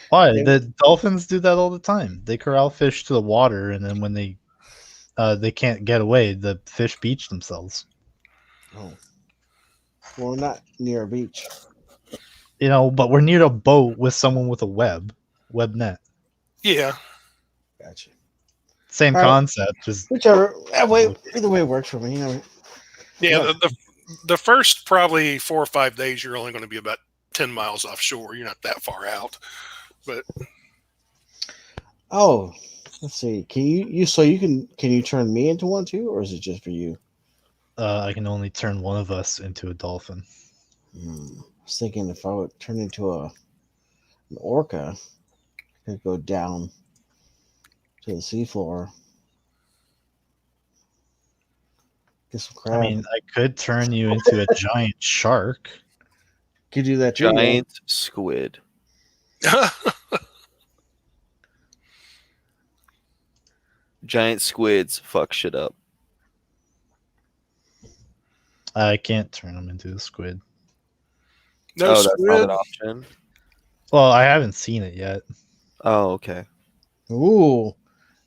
Why? Yeah. The dolphins do that all the time. They corral fish to the water, and then when they can't get away, the fish beach themselves. Oh, well, not near a beach. But we're near a boat with someone with a web net. yeah. Gotcha. Same All right. concept. Just Whichever way, either way works for me. Yeah, the first probably 4 or 5 days, you're only going to be about 10 miles offshore. You're not that far out. But Oh, let's see. Can you turn me into one too, or is it just for you? I can only turn one of us into a dolphin. I was thinking if I would turn into an orca, I could go down to the seafloor. Get some crab. I mean, I could turn you into a giant shark. could do that too. yeah. Giant squid. Giant squids fuck shit up. I can't turn them into a squid. no That's not squid. an option. Well, I haven't seen it yet. Oh, okay. Ooh,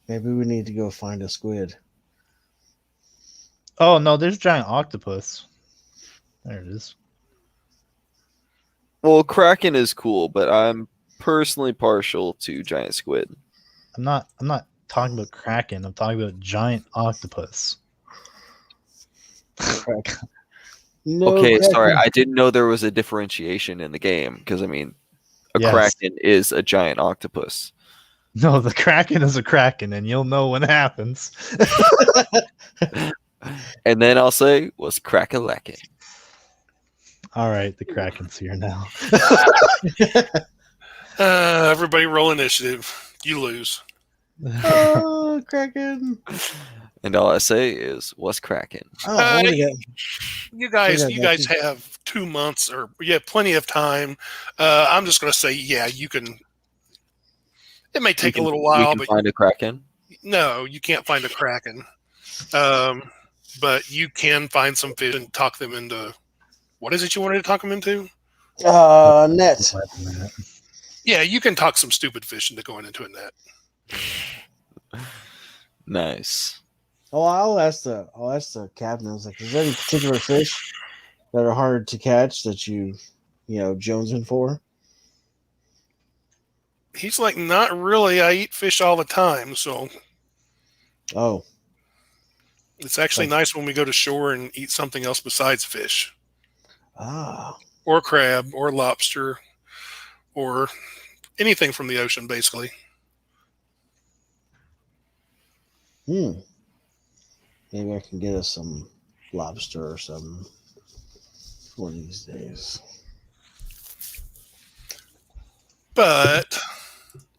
maybe we need to go find a squid. Oh no, there's giant octopus. There it is. Well, Kraken is cool, but I'm personally partial to giant squid. I'm not talking about kraken. I'm talking about giant octopus. No, Okay, sorry. Kraken. I didn't know there was a differentiation in the game because, I mean, a Yes. Kraken is a giant octopus. No, the kraken is a kraken, and you'll know when it happens. And then I'll say, was crack-a-lackin'. All right, the kraken's here now. Everybody roll initiative. You lose. Oh, Kraken. And all I say is, what's cracking? Oh, I wanna get- You guys Yeah, have 2 months or plenty of time. I'm just going to say, yeah, you can. It may take a little We while, can but find a kraken. no, you can't find a kraken. But you can find some fish and talk them into. What is it you wanted to talk them into? Net. Yeah, you can talk some stupid fish into going into a net. Nice. Oh, I'll ask the captain. I was like, is there any particular fish that are hard to catch that you jonesing for? He's like, not really. I eat fish all the time, so Oh, it's actually nice when we go to shore and eat something else besides fish, or crab, or lobster, or anything from the ocean, basically. Maybe I can get us some lobster or something one of these days. But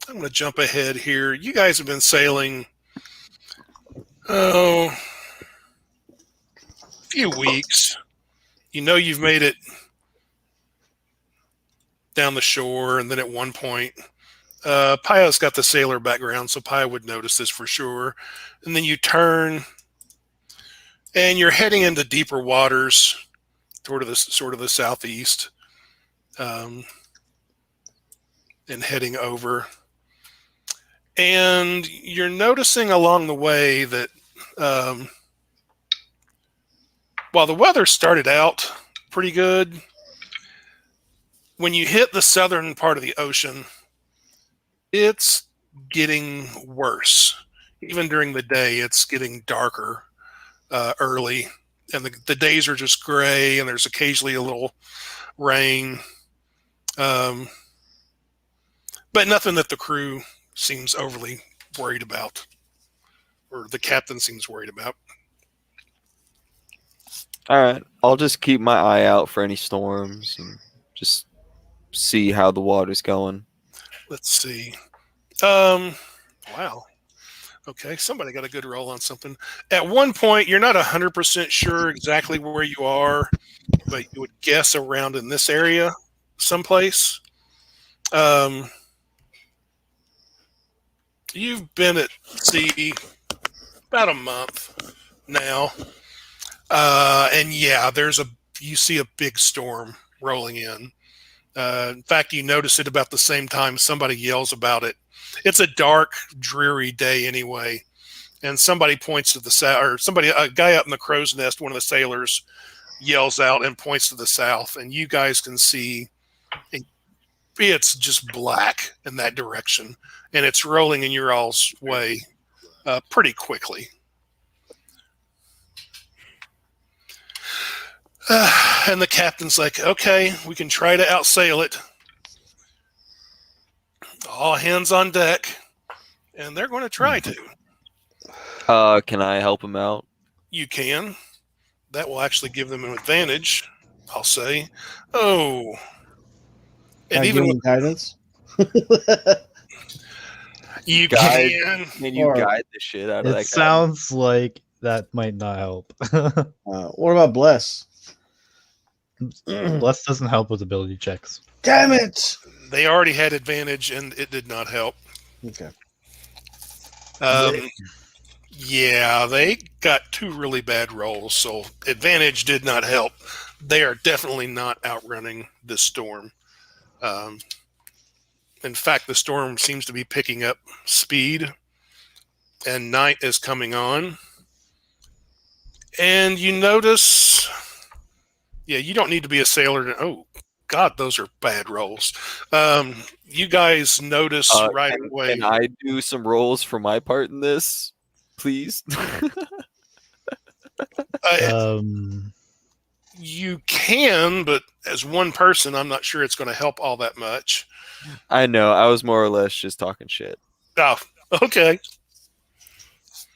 I'm going to jump ahead here. You guys have been sailing, a few weeks. You know you've made it down the shore, and then at one point, Paya's got the sailor background, so Paya would notice this for sure. And then you turn, and you're heading into deeper waters, sort of the southeast, and heading over. And you're noticing along the way that while the weather started out pretty good, when you hit the southern part of the ocean, it's getting worse. Even during the day, it's getting darker early, and the days are just gray, and there's occasionally a little rain, but nothing that the crew seems overly worried about, or the captain seems worried about. All right, I'll just keep my eye out for any storms and just see how the water's going. Let's see. Wow. Okay, somebody got a good roll on something. At one point, you're not 100% sure exactly where you are, but you would guess around in this area someplace. You've been at sea about a month now. And yeah, you see a big storm rolling in. In fact, you notice it about the same time somebody yells about it. It's a dark, dreary day anyway, and somebody points to the south, or a guy up in the crow's nest, one of the sailors, yells out and points to the south, and you guys can see it's just black in that direction, and it's rolling in your all's way pretty quickly. And the captain's like, okay, we can try to outsail it. All hands on deck. And they're going to try to. Can I help him out? You can. That will actually give them an advantage, I'll say. Oh. And even with guidance? you Guide. can. Can you guide the shit out of that guy? It sounds like that might not help. What about bless? Bless doesn't help with ability checks. Damn it! They already had advantage, and it did not help. Okay. Yeah, they got two really bad rolls, so advantage did not help. They are definitely not outrunning this storm. In fact, the storm seems to be picking up speed, and night is coming on. And you notice, you don't need to be a sailor to. Oh, God, those are bad rolls. You guys notice right away. Can I do some rolls for my part in this, please? You can, but as one person, I'm not sure it's going to help all that much. I know. I was more or less just talking shit. Oh, okay.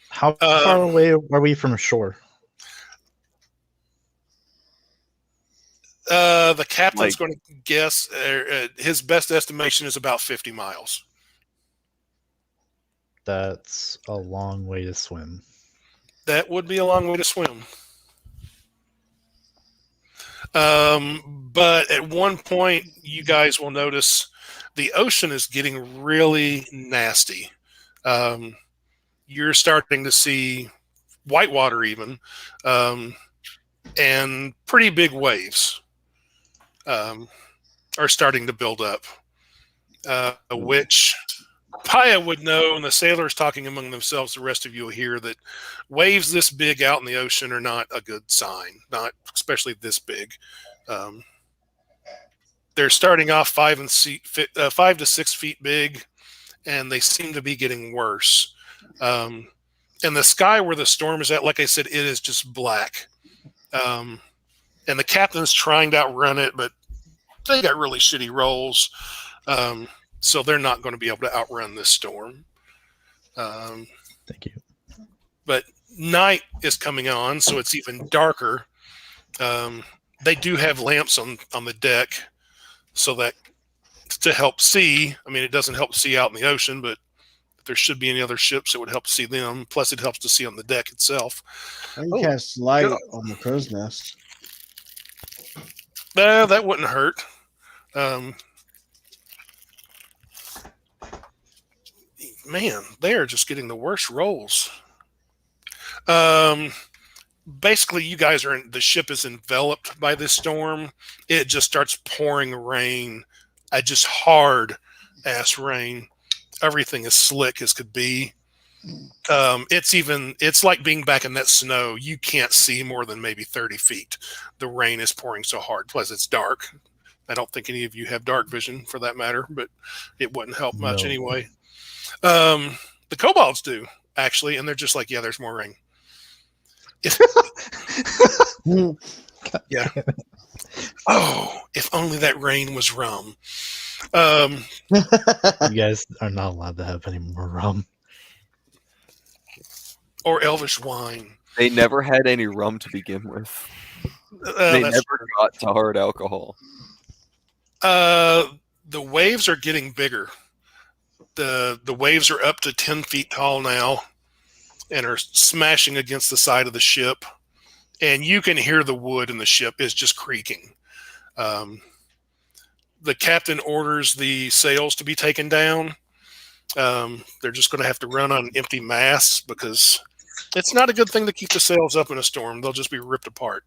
How far away are we from shore? The captain's going to guess his best estimation is about 50 miles. That's a long way to swim. That would be a long way to swim. But at one point, you guys will notice the ocean is getting really nasty. You're starting to see whitewater even, and pretty big waves are starting to build up, which Paya would know, and the sailors talking among themselves, the rest of you will hear that waves this big out in the ocean are not a good sign, not especially this big. They're starting off 5 to 6 feet big, and they seem to be getting worse. And the sky where the storm is at, like I said, it is just black. And the captain's trying to outrun it, but they got really shitty rolls. So they're not going to be able to outrun this storm. Thank you. But night is coming on, so it's even darker. They do have lamps on the deck, so that to help see. I mean, it doesn't help see out in the ocean, but if there should be any other ships, it would help see them. Plus, it helps to see on the deck itself. I can cast light on the crow's nest. That wouldn't hurt. Man, they are just getting the worst rolls. Basically, you guys are the ship is enveloped by this storm. It just starts pouring rain, just hard ass rain. Everything is slick as could be. It's like being back in that snow. You can't see more than maybe 30 feet. The rain is pouring so hard. Plus, it's dark. I don't think any of you have dark vision for that matter, but it wouldn't help much anyway. The kobolds do, actually, and they're just like, yeah, there's more rain. Yeah. Oh, if only that rain was rum. You guys are not allowed to have any more rum. Or elvish wine. They never had any rum to begin with. They never got to hard alcohol. The waves are getting bigger. The waves are up to 10 feet tall now and are smashing against the side of the ship. And you can hear the wood in the ship is just creaking. The captain orders the sails to be taken down. They're just going to have to run on empty masts because it's not a good thing to keep the sails up in a storm. They'll just be ripped apart.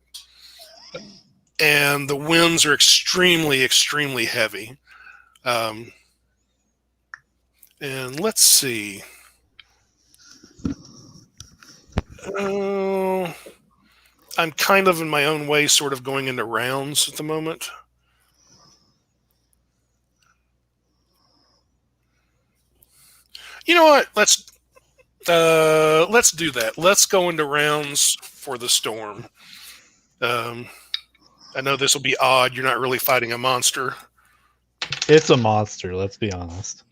And the winds are extremely, extremely heavy. And let's see. I'm kind of in my own way sort of going into rounds at the moment. You know what? Let's do that. Let's go into rounds for the storm. I know this will be odd. You're not really fighting a monster. It's a monster, let's be honest.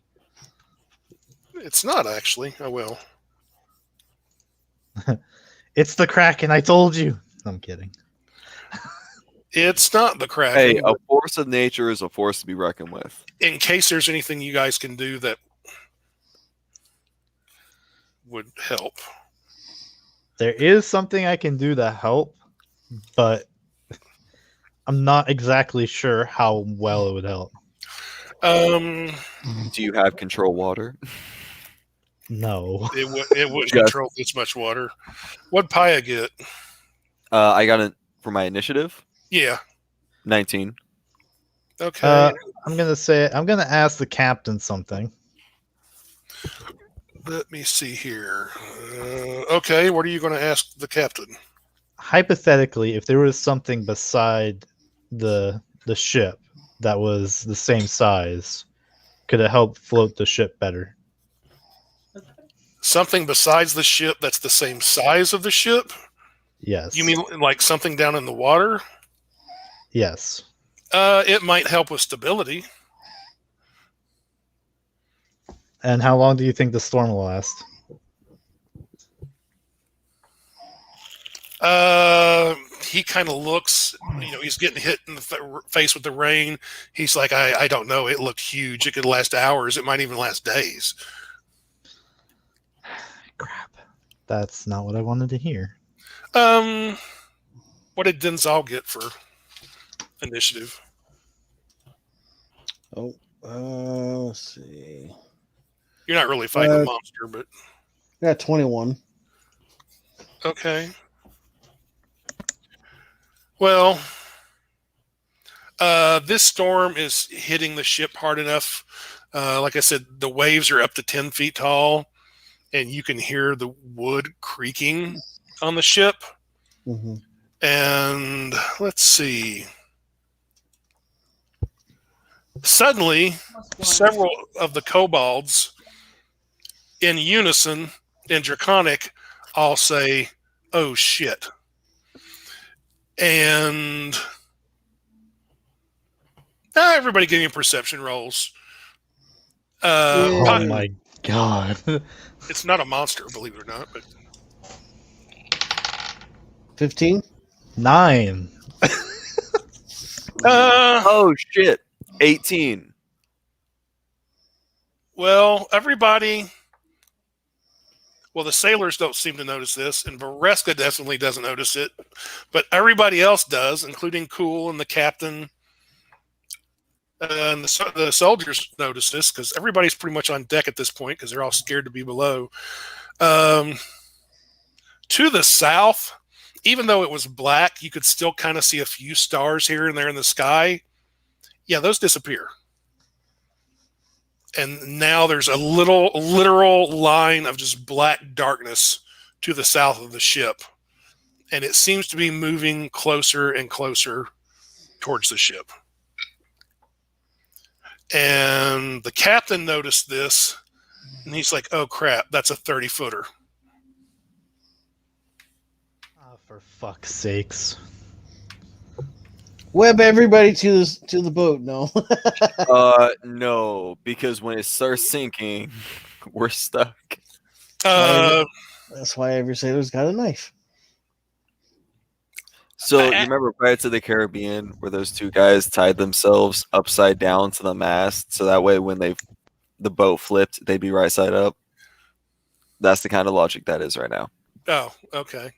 It's not actually. I will. It's the Kraken, I told you. I'm kidding. It's not the Kraken. Hey, a force of nature is a force to be reckoned with. In case there's anything you guys can do that would help. There is something I can do to help, but I'm not exactly sure how well it would help. Do you have control water? No. It would control this much water. What'd Paya get? I got it for my initiative. Yeah. 19. Okay. I'm gonna ask the captain something. Let me see here. Okay, what are you going to ask the captain? Hypothetically, if there was something beside the ship that was the same size, could it help float the ship better? Something besides the ship that's the same size of the ship? Yes. You mean like something down in the water? Yes. It might help with stability. And how long do you think the storm will last? He kind of looks, he's getting hit in the face with the rain. He's like, I don't know. It looked huge. It could last hours. It might even last days. Crap. That's not what I wanted to hear. What did Denzal get for initiative? Oh, Let's see. You're not really fighting a monster, but Yeah, 21. okay. Well, this storm is hitting the ship hard enough. Like I said, the waves are up to 10 feet tall, and you can hear the wood creaking on the ship. Mm-hmm. And let's see. Suddenly, several of the kobolds in unison, in Draconic, all say, "Oh shit." And everybody give me perception rolls. Oh my god. It's not a monster, believe it or not. But 15? 9. Oh shit! 18. Well, everybody. Well, the sailors don't seem to notice this, and Vareska definitely doesn't notice it, but everybody else does, including Cool and the captain. And the soldiers notice this because everybody's pretty much on deck at this point because they're all scared to be below. To the south, even though it was black, you could still kind of see a few stars here and there in the sky. Yeah, those disappear. And now there's a literal line of just black darkness to the south of the ship. And it seems to be moving closer and closer towards the ship. And the captain noticed this, and he's like, "Oh crap, that's a 30-footer." For fuck's sakes. Web everybody to the boat. No. No, because when it starts sinking, we're stuck. That's why every sailor's got a knife. So you remember Pirates of the Caribbean where those two guys tied themselves upside down to the mast so that way when the boat flipped, they'd be right side up? That's the kind of logic that is right now. Oh, okay.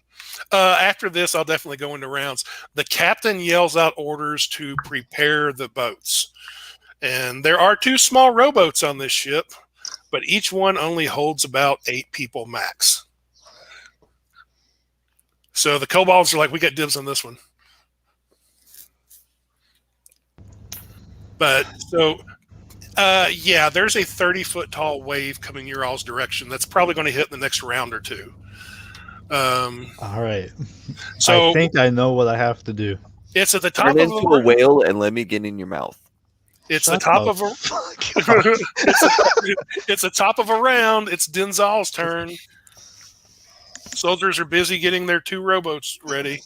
After this, I'll definitely go into rounds. The captain yells out orders to prepare the boats. And there are 2 small rowboats on this ship, but each one only holds about 8 people max. So the kobolds are like, "We got dibs on this one." But so, yeah, there's a 30-foot tall wave coming your all's direction. That's probably going to hit in the next round or 2. All right. So I think I know what I have to do. it's at the top Turn of into a whale and let me get in your mouth. It's Shut the top the of a. fuck up. It's the top of a round. It's Denzal's turn. Soldiers are busy getting their 2 rowboats ready.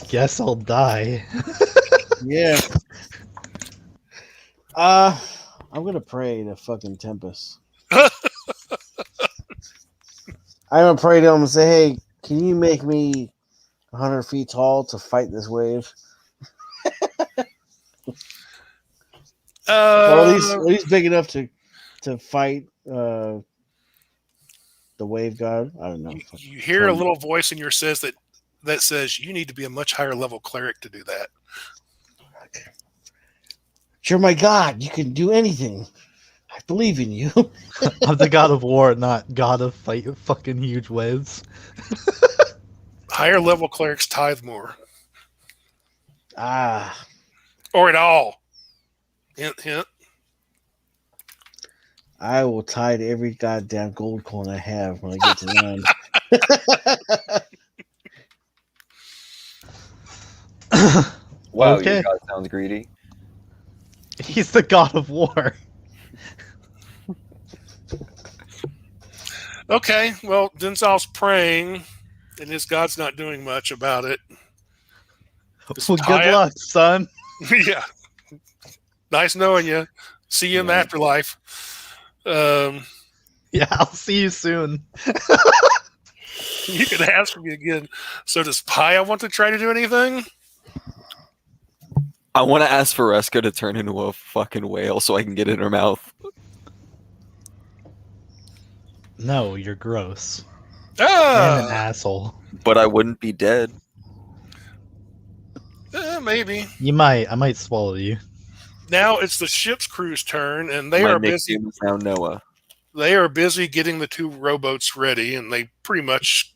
Guess I'll die. Yeah. I'm gonna pray to fucking Tempest. I'm gonna pray to him and say, "Hey, can you make me 100 feet tall to fight this wave?" Or at least big enough to fight the wave god. I don't know. You hear a little voice in your says that says you need to be a much higher level cleric to do that. You're my god. You can do anything. I believe in you. I'm the god of war, not god of fight fucking huge waves. Higher level clerics tithe more. Or at all. Hint, hint. I will tithe every goddamn gold coin I have when I get to 9. Wow, Okay. your god sounds greedy. He's the god of war. Okay, well, Denzal's praying, and his god's not doing much about it. Just Well, tie good it. luck, son. Yeah. Nice knowing you. See you in the afterlife. Yeah, I'll see you soon. You can ask me again. So does Paya want to try to do anything? I want to ask Vareska to turn into a fucking whale so I can get in her mouth. No, you're gross. And an Ah, asshole. But I wouldn't be dead. maybe. I might swallow you. Now it's the ship's crew's turn, and they My are busy. nickname is now Noah. They are busy getting the 2 rowboats ready, and they pretty much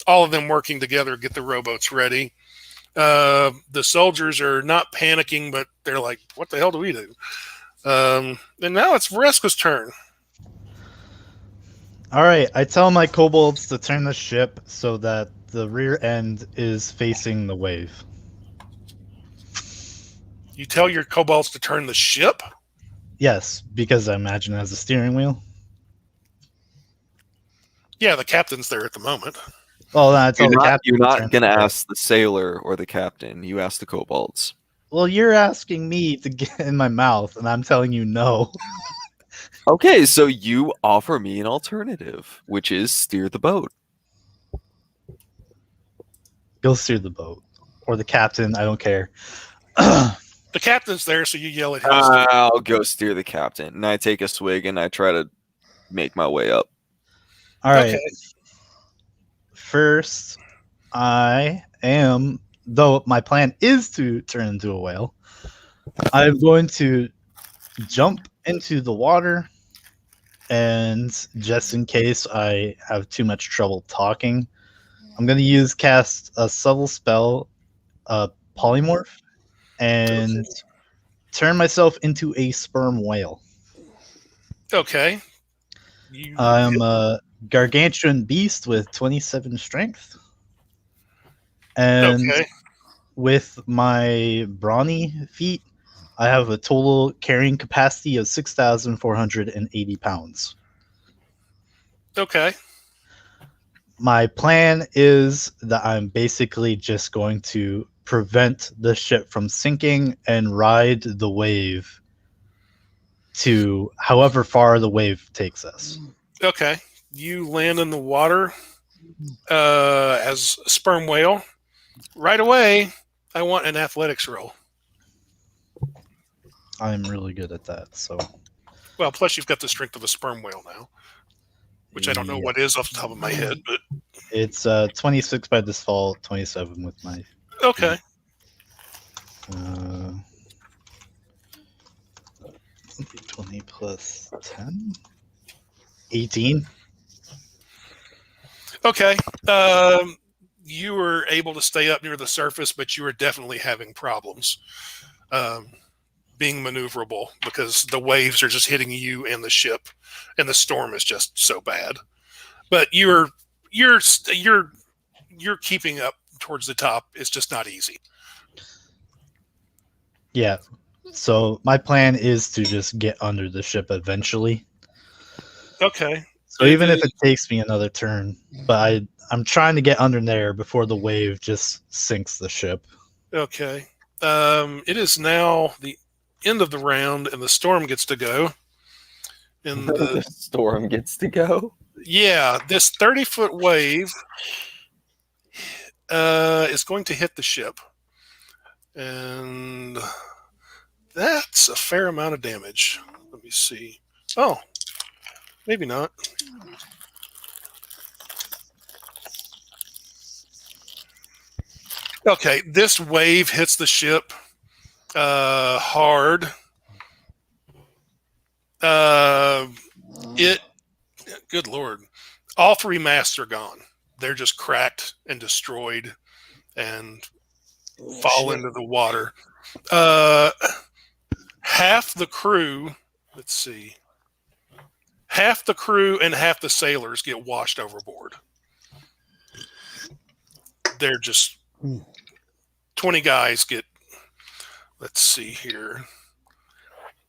all of them working together get the rowboats ready. The soldiers are not panicking, but they're like, "What the hell do we do?" And now it's Vareska's turn. All right, I tell my kobolds to turn the ship so that the rear end is facing the wave. You tell your kobolds to turn the ship. Yes, because I imagine it has a steering wheel. Yeah, the captain's there at the moment. Well, then I tell the captain. You're to not turn going to the ship. ask the sailor or the captain. You ask the kobolds. Well, you're asking me to get in my mouth, and I'm telling you no. Okay, so you offer me an alternative, which is steer the boat. Go steer the boat. Or the captain, I don't care. The captain's there, so you yell at him. I'll go steer the captain. And I take a swig and I try to make my way up. All right. Okay. First, though my plan is to turn into a whale, I'm going to jump into the water, and just in case I have too much trouble talking, I'm going to cast a subtle spell, polymorph, and turn myself into a sperm whale. Okay. I'm a gargantuan beast with 27 strength. And with my brawny feat, I have a total carrying capacity of 6,480 pounds. Okay. My plan is that I'm basically just going to prevent the ship from sinking and ride the wave to however far the wave takes us. Okay. You land in the water as a sperm whale. Right away, I want an athletics roll. I'm really good at that, so. Well, plus you've got the strength of a sperm whale now, which I don't know what is off the top of my head, but it's 26 by default, 27 with my. Okay. 20 plus 10? 18. Okay. You were able to stay up near the surface, but you were definitely having problems being maneuverable because the waves are just hitting you and the ship, and the storm is just so bad. But you're keeping up towards the top. It's just not easy. Yeah. So my plan is to just get under the ship eventually. Okay. So even if it takes me another turn, but I'm trying to get under there before the wave just sinks the ship. Okay. It is now the end of the round, and the storm gets to go. And The storm gets to go. yeah, this 30-foot wave is going to hit the ship, and that's a fair amount of damage. Let me see. Oh, maybe not. Okay, this wave hits the ship hard. Good Lord. All 3 masts are gone. They're just cracked and destroyed and fall into the water. Half the crew, let's see, half the crew and half the sailors get washed overboard. They're just 20 guys get, let's see here.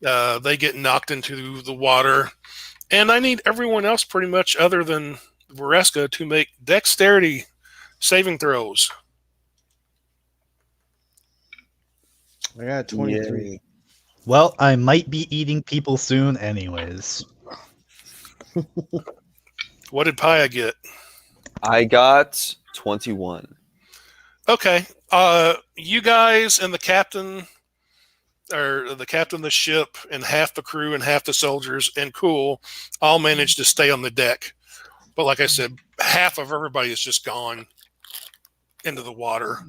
They get knocked into the water. And I need everyone else pretty much other than Vareska to make dexterity saving throws. I got 23. Yeah. Well, I might be eating people soon anyways. What did Paya get? I got 21. Okay. You guys and the captain or the captain of the ship, and half the crew and half the soldiers, and Cool all managed to stay on the deck. But like I said, half of everybody is just gone into the water,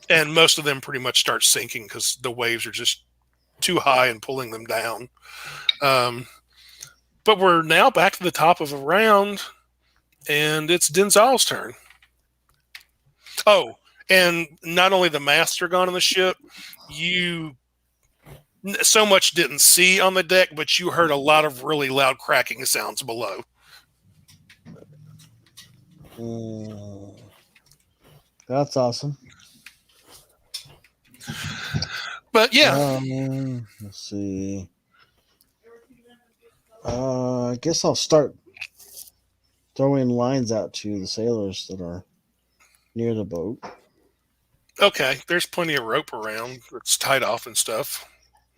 and most of them pretty much start sinking because the waves are just too high and pulling them down. But we're now back to the top of a round, and it's Denzal's turn. Oh, and not only the masts are gone on the ship, you so much didn't see on the deck, but you heard a lot of really loud cracking sounds below. That's awesome. But yeah, Let's see. I guess I'll start throwing lines out to the sailors that are near the boat. okay, there's plenty of rope around. It's tied off and stuff.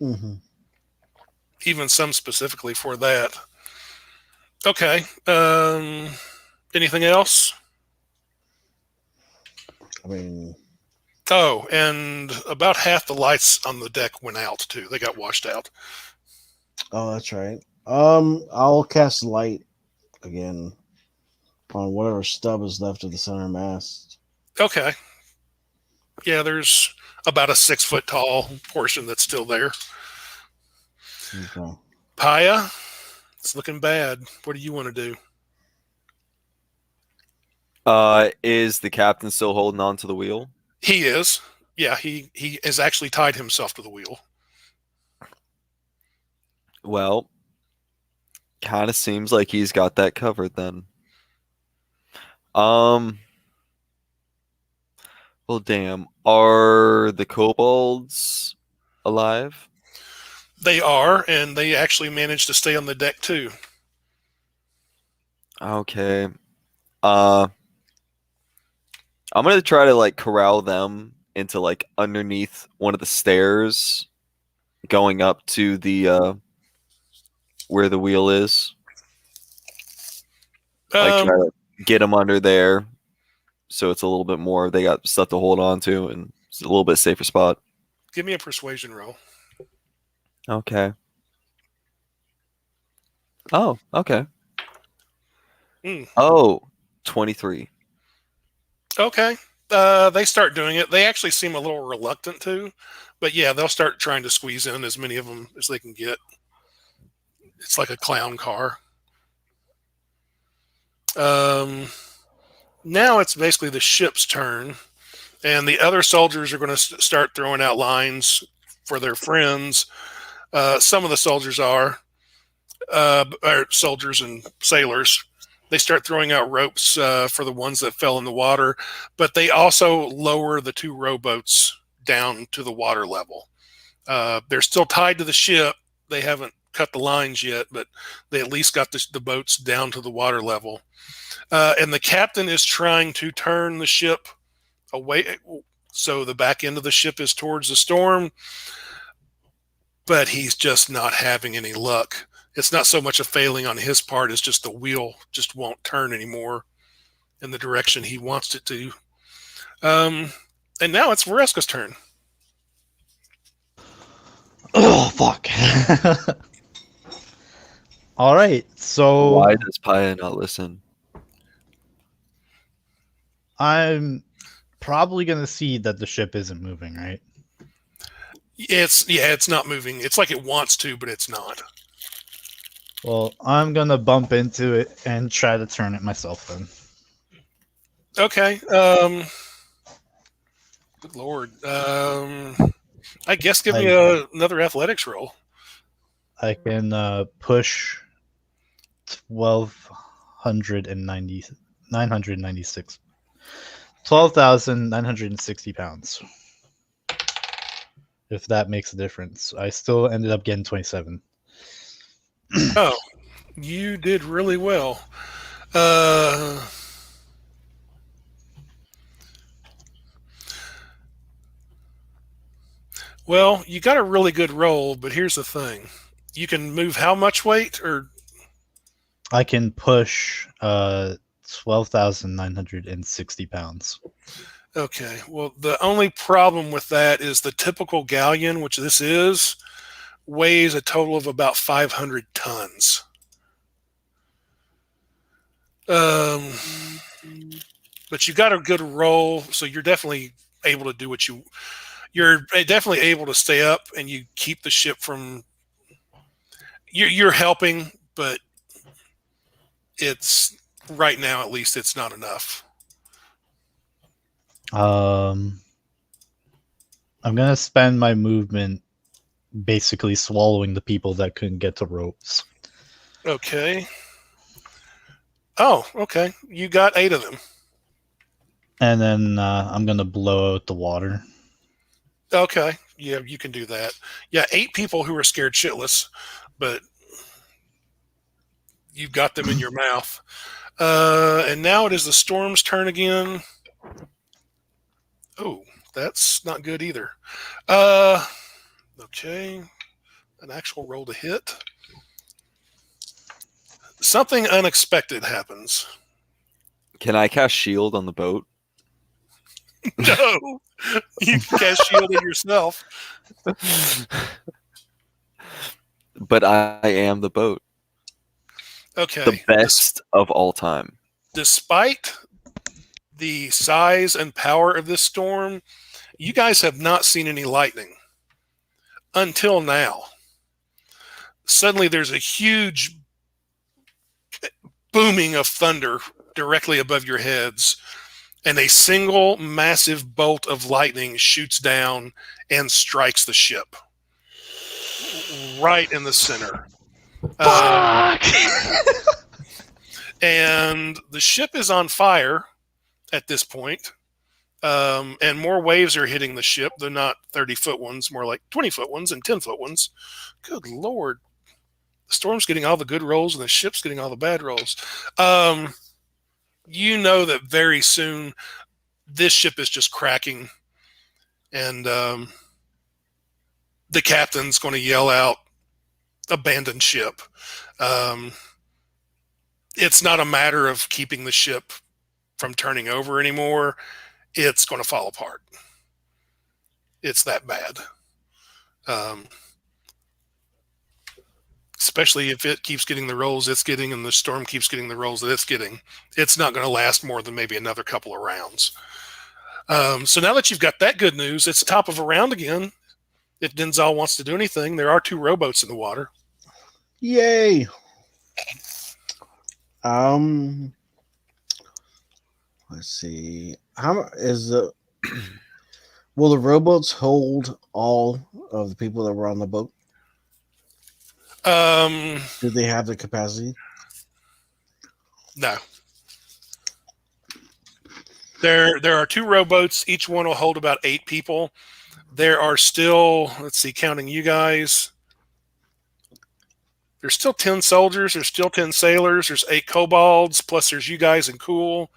Mm-hmm. Even some specifically for that. Okay. Anything else? I mean, Oh, and about half the lights on the deck went out too. They got washed out. oh, that's right. I'll cast light again on whatever stub is left of the center mast. Okay. Yeah, there's about a 6 foot tall portion that's still there. Okay. Paya, it's looking bad. What do you want to do? Is the captain still holding on to the wheel? He is. Yeah, he has actually tied himself to the wheel. Well, kind of seems like he's got that covered then. Well, damn. Are the kobolds alive? They are, and they actually managed to stay on the deck too. Okay. I'm gonna try to like corral them into like underneath one of the stairs going up to the where the wheel is. Like try to get them under there so it's a little bit more, they got stuff to hold on to and it's a little bit safer spot. Give me a persuasion roll. Okay. Oh, okay. Oh, 23. Okay. They start doing it. They actually seem a little reluctant to, but yeah, they'll start trying to squeeze in as many of them as they can get. It's like a clown car. Now it's basically the ship's turn, and the other soldiers are going to start throwing out lines for their friends. Some of the soldiers are soldiers and sailors. They start throwing out ropes for the ones that fell in the water, but they also lower the 2 rowboats down to the water level. They're still tied to the ship. They haven't cut the lines yet, but they at least got the boats down to the water level. And the captain is trying to turn the ship away, so the back end of the ship is towards the storm, but he's just not having any luck. It's not so much a failing on his part as just the wheel just won't turn anymore in the direction he wants it to. And now it's Vereska's turn. Oh, fuck. All right, so Why does Paya not listen? I'm probably going to see that the ship isn't moving, right? It's not moving. It's like it wants to, but it's not. Well, I'm going to bump into it and try to turn it myself then. Okay. Good Lord. I guess give me another athletics roll. I can push 996. 12,960 pounds. If that makes a difference. I still ended up getting 27. Oh, you did really well. Well, you got a really good roll, but here's the thing. You can move how much weight? Or I can push 12,960 pounds. Okay. Well, the only problem with that is the typical galleon, which this is, weighs a total of about 500 tons. But you got a good roll, so you're definitely able to do what you're definitely able to stay up, and you keep the ship from. You're helping, but it's right now at least it's not enough. I'm gonna spend my movement basically swallowing the people that couldn't get to ropes. Okay. Oh, okay. You got 8 of them. And then I'm gonna blow out the water. Okay. Yeah, you can do that. Yeah, 8 people who are scared shitless, but you've got them in your mouth. And now it is the storm's turn again. Oh, that's not good either. Okay. An actual roll to hit. Something unexpected happens. Can I cast shield on the boat? No. You cast shield it yourself. But I am the boat. Okay. The best of all time. Despite the size and power of this storm, you guys have not seen any lightning until now. Suddenly there's a huge booming of thunder directly above your heads, and a single massive bolt of lightning shoots down and strikes the ship right in the center. Fuck! And the ship is on fire at this point. And more waves are hitting the ship. They're not 30-foot ones, more like 20-foot ones and 10-foot ones. Good Lord. The storm's getting all the good rolls and the ship's getting all the bad rolls. You know that very soon this ship is just cracking, and the captain's going to yell out, "Abandon ship." It's not a matter of keeping the ship from turning over anymore. It's going to fall apart. It's that bad. Especially if it keeps getting the rolls it's getting and the storm keeps getting the rolls that it's getting. It's not going to last more than maybe another couple of rounds. So now that you've got that good news, it's top of a round again. If Denzal wants to do anything, there are 2 rowboats in the water. Yay! Let's see. How is the will the rowboats hold all of the people that were on the boat? Do they have the capacity? No. There are 2 rowboats. Each one will hold about 8 people. There are still, let's see, counting you guys, there's still 10 soldiers. There's still 10 sailors. There's 8 kobolds, plus there's you guys and Cool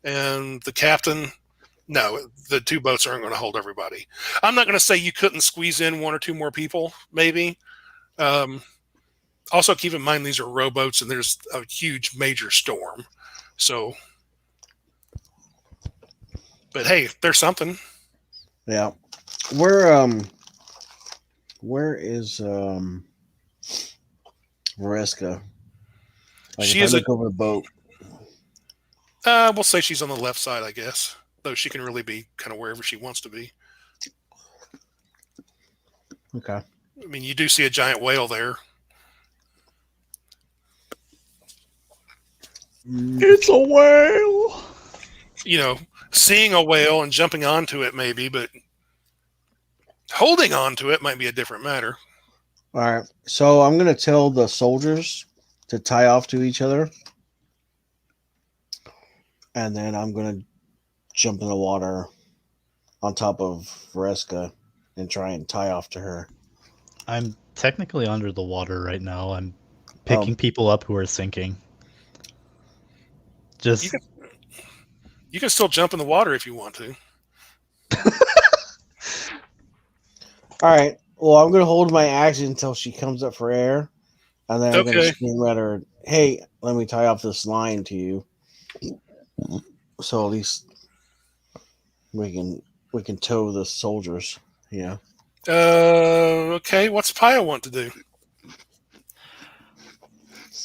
and the captain. No, the 2 boats aren't going to hold everybody. I'm not going to say you couldn't squeeze in 1 or 2 more people, maybe. Also, keep in mind these are rowboats and there's a huge major storm. So, but hey, there's something. Yeah. Where is Vareska? Like She if is I look over the boat. We'll say she's on the left side, I guess. Though she can really be kind of wherever she wants to be. Okay. I mean, you do see a giant whale there. It's a whale! You know, seeing a whale and jumping onto it maybe, but holding onto it might be a different matter. All right. So I'm going to tell the soldiers to tie off to each other. And then I'm going to jump in the water on top of Vareska and try and tie off to her. I'm technically under the water right now. I'm picking people up who are sinking. Just You can still jump in the water if you want to. All right. Well, I'm going to hold my action until she comes up for air. And then I'm going to scream at her, "Hey, let me tie off this line to you." So at least, We can tow the soldiers. Yeah. Okay, what's Paya want to do?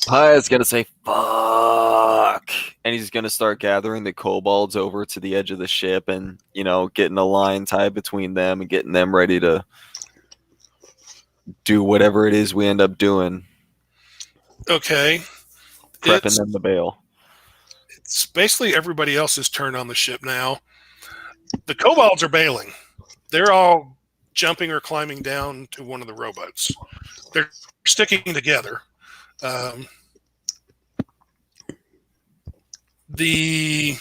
Paya's gonna say "fuck," and he's gonna start gathering the kobolds over to the edge of the ship, and getting a line tied between them and getting them ready to do whatever it is we end up doing, Okay. prepping them to bail. It's basically everybody else's turn on the ship now. The kobolds are bailing. They're all jumping or climbing down to one of the rowboats. They're sticking together. The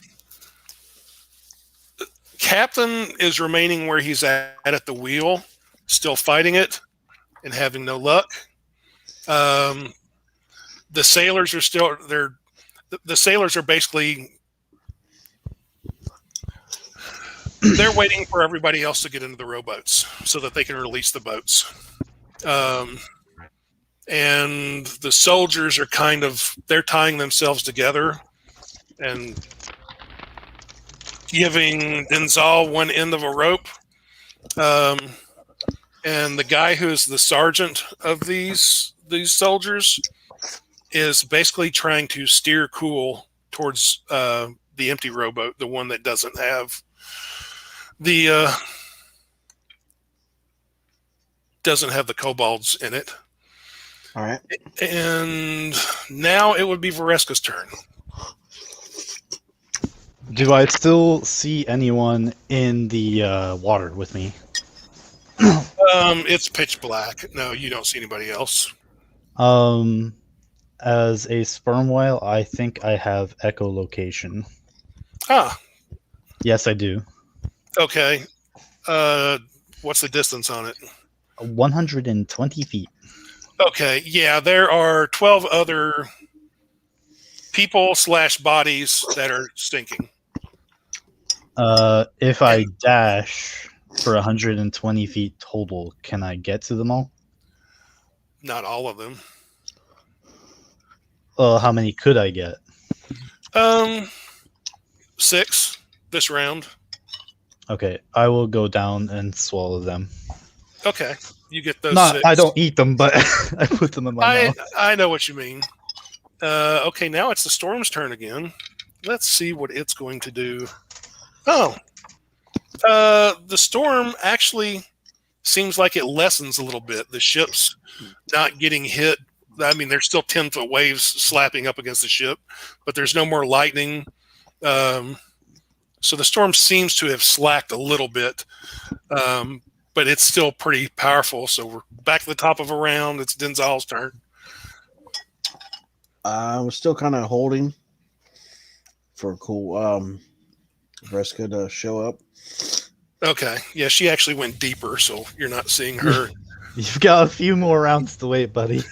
captain is remaining where he's at the wheel, still fighting it and having no luck. The sailors are still there. The sailors are basically they're waiting for everybody else to get into the rowboats so that they can release the boats. And the soldiers are they're tying themselves together and giving Denzal one end of a rope. And the guy who's the sergeant of these soldiers is basically trying to steer Cool towards the empty rowboat, the one that doesn't have the kobolds in it. All right. And now it would be Vareska's turn. Do I still see anyone in the water with me? It's pitch black. No, you don't see anybody else. As a sperm whale, I think I have echolocation. Ah, Yes, I do. okay. What's the distance on it? 120 feet. Okay, yeah, there are 12 other people / bodies that are stinking. If I dash for 120 feet total, can I get to them all? Not all of them. How many could I get? 6 this round. Okay, I will go down and swallow them. Okay, you get those. Not, 6. I don't eat them, but I put them in my mouth. I know what you mean. Okay, now it's the storm's turn again. Let's see what it's going to do. Oh, the storm actually seems like it lessens a little bit. The ship's not getting hit. I mean, there's still 10-foot waves slapping up against the ship, but there's no more lightning. So the storm seems to have slacked a little bit, but it's still pretty powerful. So we're back to the top of a round. It's Denzal's turn. I'm still kind of holding for Vreska to show up. Okay. Yeah, she actually went deeper, so you're not seeing her. You've got a few more rounds to wait, buddy.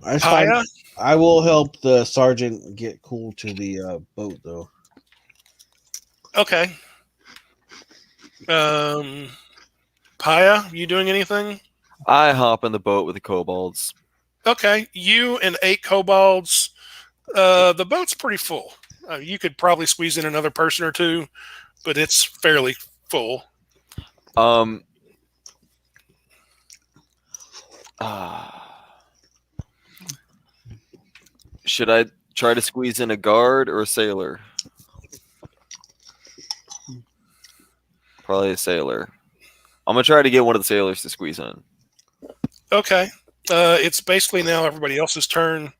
Paya? I will help the sergeant get Cool to the boat, though. Okay. Paya, you doing anything? I hop in the boat with the kobolds. Okay. You and 8 kobolds. The boat's pretty full. You could probably squeeze in another person or 2, but it's fairly full. Should I try to squeeze in a guard or a sailor? Probably a sailor. I'm going to try to get one of the sailors to squeeze in. Okay. It's basically now everybody else's turn.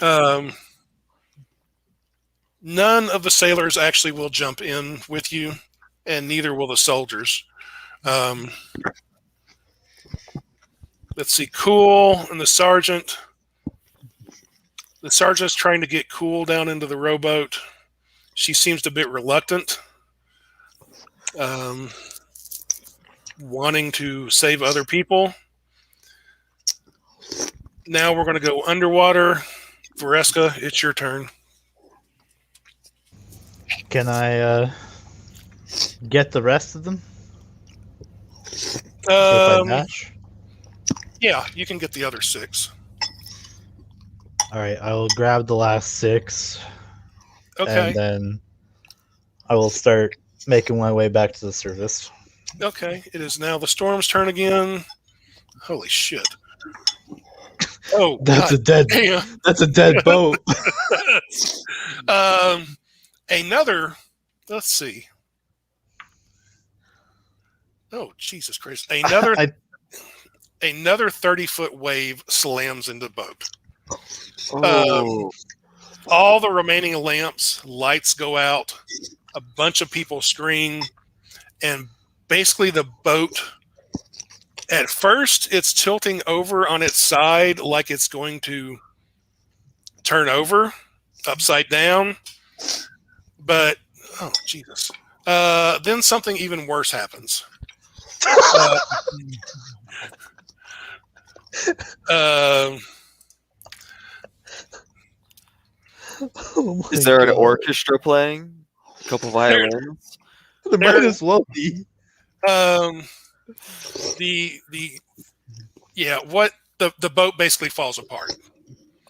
None of the sailors actually will jump in with you, and neither will the soldiers. Let's see. Cool and the sergeant. The sergeant's trying to get Cool down into the rowboat. She seems a bit reluctant. Wanting to save other people. Now we're going to go underwater. Vareska, it's your turn. Can I get the rest of them? If I dash? Yeah, you can get the other 6. All right, I will grab the last 6. Okay. And then I will start making my way back to the surface. Okay, it is now the storm's turn again. Holy shit! Oh, That's God a dead. damn. That's a dead boat. Another. Let's see. Oh, Jesus Christ! Another I- 30-foot wave slams into the boat. Oh, All the remaining lamps, lights go out. A bunch of people scream, and basically the boat. At first, it's tilting over on its side like it's going to turn over, upside down. But, oh, Jesus. Then something even worse happens. Oh my is there an God. orchestra playing? A couple violins? There might as well be. The boat basically falls apart.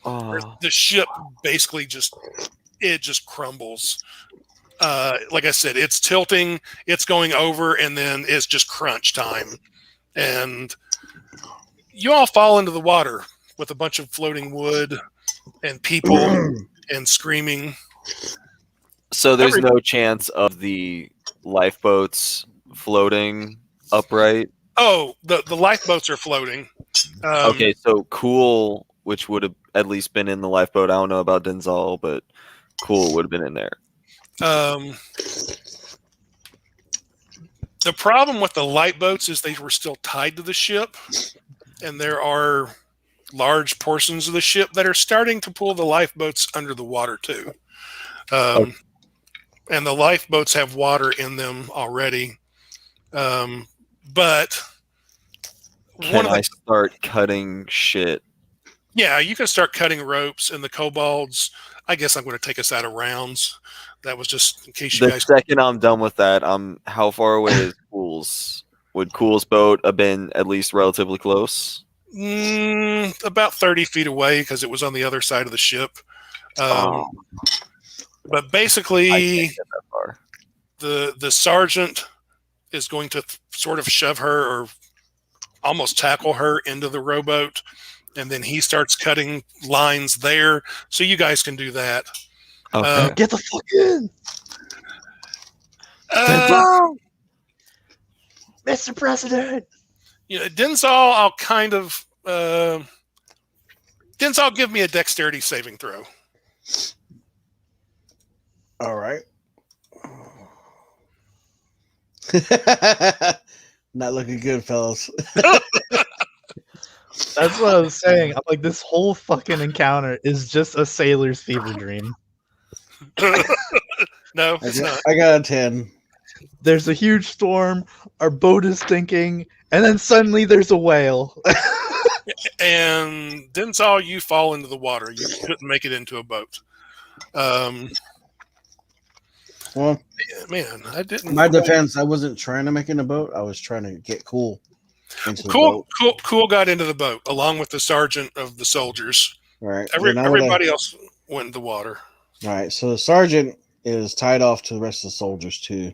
Oh, The ship basically just crumbles. Like I said, it's tilting, it's going over, and then it's just crunch time. And you all fall into the water with a bunch of floating wood and people and screaming. so there's no chance of the lifeboats floating upright? Oh, the lifeboats are floating. Okay, so Cool, which would have at least been in the lifeboat. I don't know about Denzal, but Cool would have been in there. The problem with the lifeboats is they were still tied to the ship, and there are large portions of the ship that are starting to pull the lifeboats under the water too. And the lifeboats have water in them already. But Can I start cutting shit? Yeah, you can start cutting ropes, and the kobolds. I guess I'm going to take us out of rounds. That was just in case you The guys. second I'm done with that, how far away is Cool's? Would Cool's boat have been at least relatively close? About 30 feet away because it was on the other side of the ship. But I basically, can't get that far. the sergeant is going to sort of shove her or almost tackle her into the rowboat, and then he starts cutting lines there. So you guys can do that. Okay. Get the fuck in, Mr. President. Denzal, I'll kind of Denzal, give me a dexterity saving throw. All right. Not looking good, fellas. That's what I was saying. I'm like, this whole fucking encounter is just a sailor's fever dream. No, it's not. I got a 10. There's a huge storm, our boat is sinking, and then suddenly there's a whale. And Denzal, you fall into the water. You couldn't make it into a boat. Well, man, I didn't. my defense, I wasn't trying to make it in a boat. I was trying to get Cool into the boat. Cool got into the boat along with the sergeant of the soldiers. All right. Everybody else went in the water. All right. So the sergeant is tied off to the rest of the soldiers too.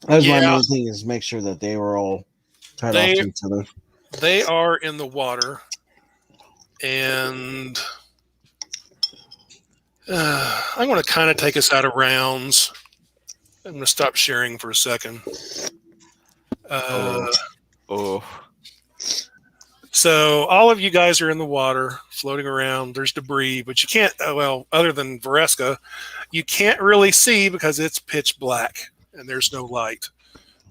That was my main thing, is make sure that they were all tied off to each other. They are in the water, and I'm going to kind of take us out of rounds. I'm going to stop sharing for a second. So all of you guys are in the water, floating around. There's debris, but you can't. Well, other than Vareska, you can't really see because it's pitch black and there's no light.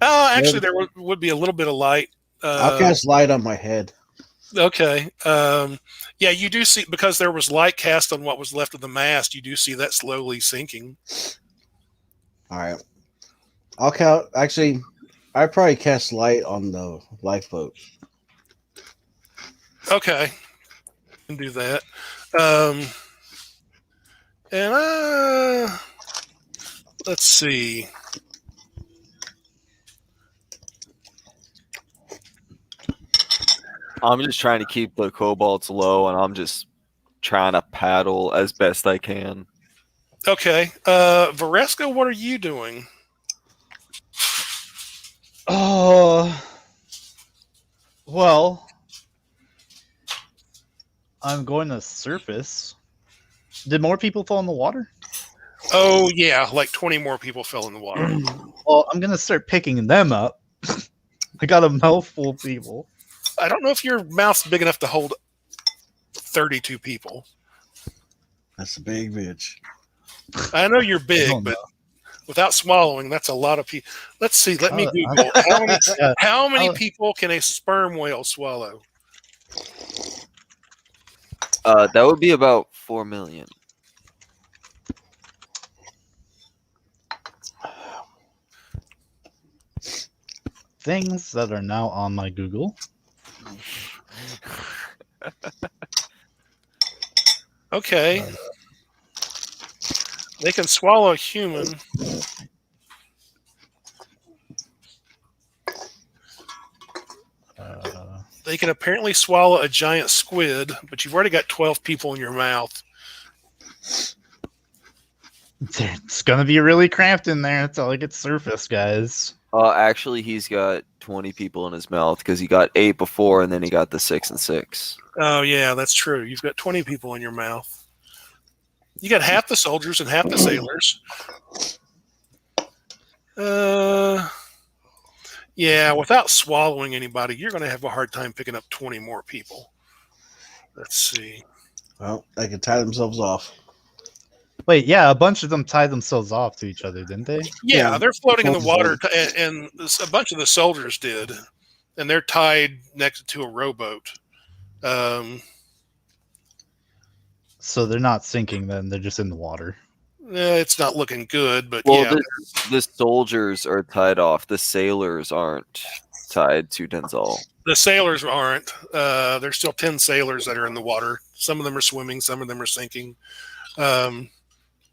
Actually, there would be a little bit of light. I'll cast light on my head. Okay. Yeah, you do see, because there was light cast on what was left of the mast. You do see that slowly sinking. All right. I'll count. Actually, I probably cast light on the lifeboat. Okay. Can do that. Let's see. I'm just trying to keep the kobolds low, and I'm just trying to paddle as best I can. Okay. Varesco, what are you doing? Oh, well, I'm going to surface. Did more people fall in the water? Oh, yeah, like 20 more people fell in the water. Well, I'm going to start picking them up. I got a mouthful of people. I don't know if your mouth's big enough to hold 32 people. That's a big bitch. I know you're I big, don't but know. without swallowing, that's a lot of people. Let's see. Let me Uh, Google. Yeah, How many I'll- people can a sperm whale swallow? That would be about 4 million. things that are now on my Google. Okay. They can swallow a human. They can apparently swallow a giant squid, but you've already got 12 people in your mouth. It's gonna be really cramped in there until it gets surface, guys. Actually, he's got 20 people in his mouth because he got 8 before, and then he got the 6 and 6. Oh, yeah, that's true. You've got 20 people in your mouth. You got half the soldiers and half the sailors. Yeah, without swallowing anybody, you're going to have a hard time picking up 20 more people. Let's see. Well, they could tie themselves off. Wait, yeah, a bunch of them tied themselves off to each other, didn't they? Yeah, Yeah, they're floating in the water, soldiers. and a bunch of the soldiers did, and they're tied next to a rowboat. So they're not sinking then, they're just in the water. It's not looking good, but Well, yeah. the soldiers are tied off. The sailors aren't tied to Denzel. The sailors aren't. There's still 10 sailors that are in the water. Some of them are swimming, some of them are sinking.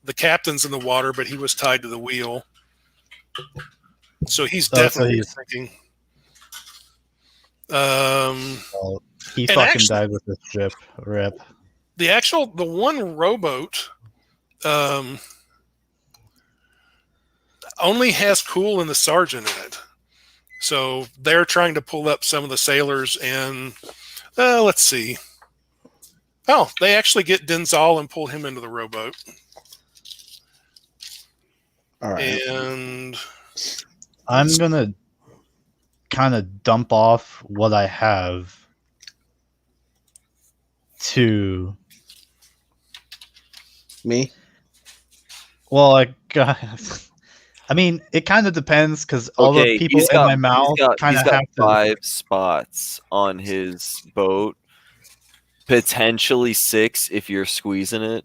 The captain's in the water, but he was tied to the wheel. So he's definitely sinking. Well, he And fucking actually- died with his ship. Rip. The one rowboat only has Cool and the sergeant in it. So they're trying to pull up some of the sailors, and let's see. Oh, they actually get Denzel and pull him into the rowboat. All right. And I'm gonna kind of dump off what I have to. Me? Well, I mean, it kind of depends because all the people in my mouth kind of he's got have to. 5 spots on his boat. Potentially 6 if you're squeezing it.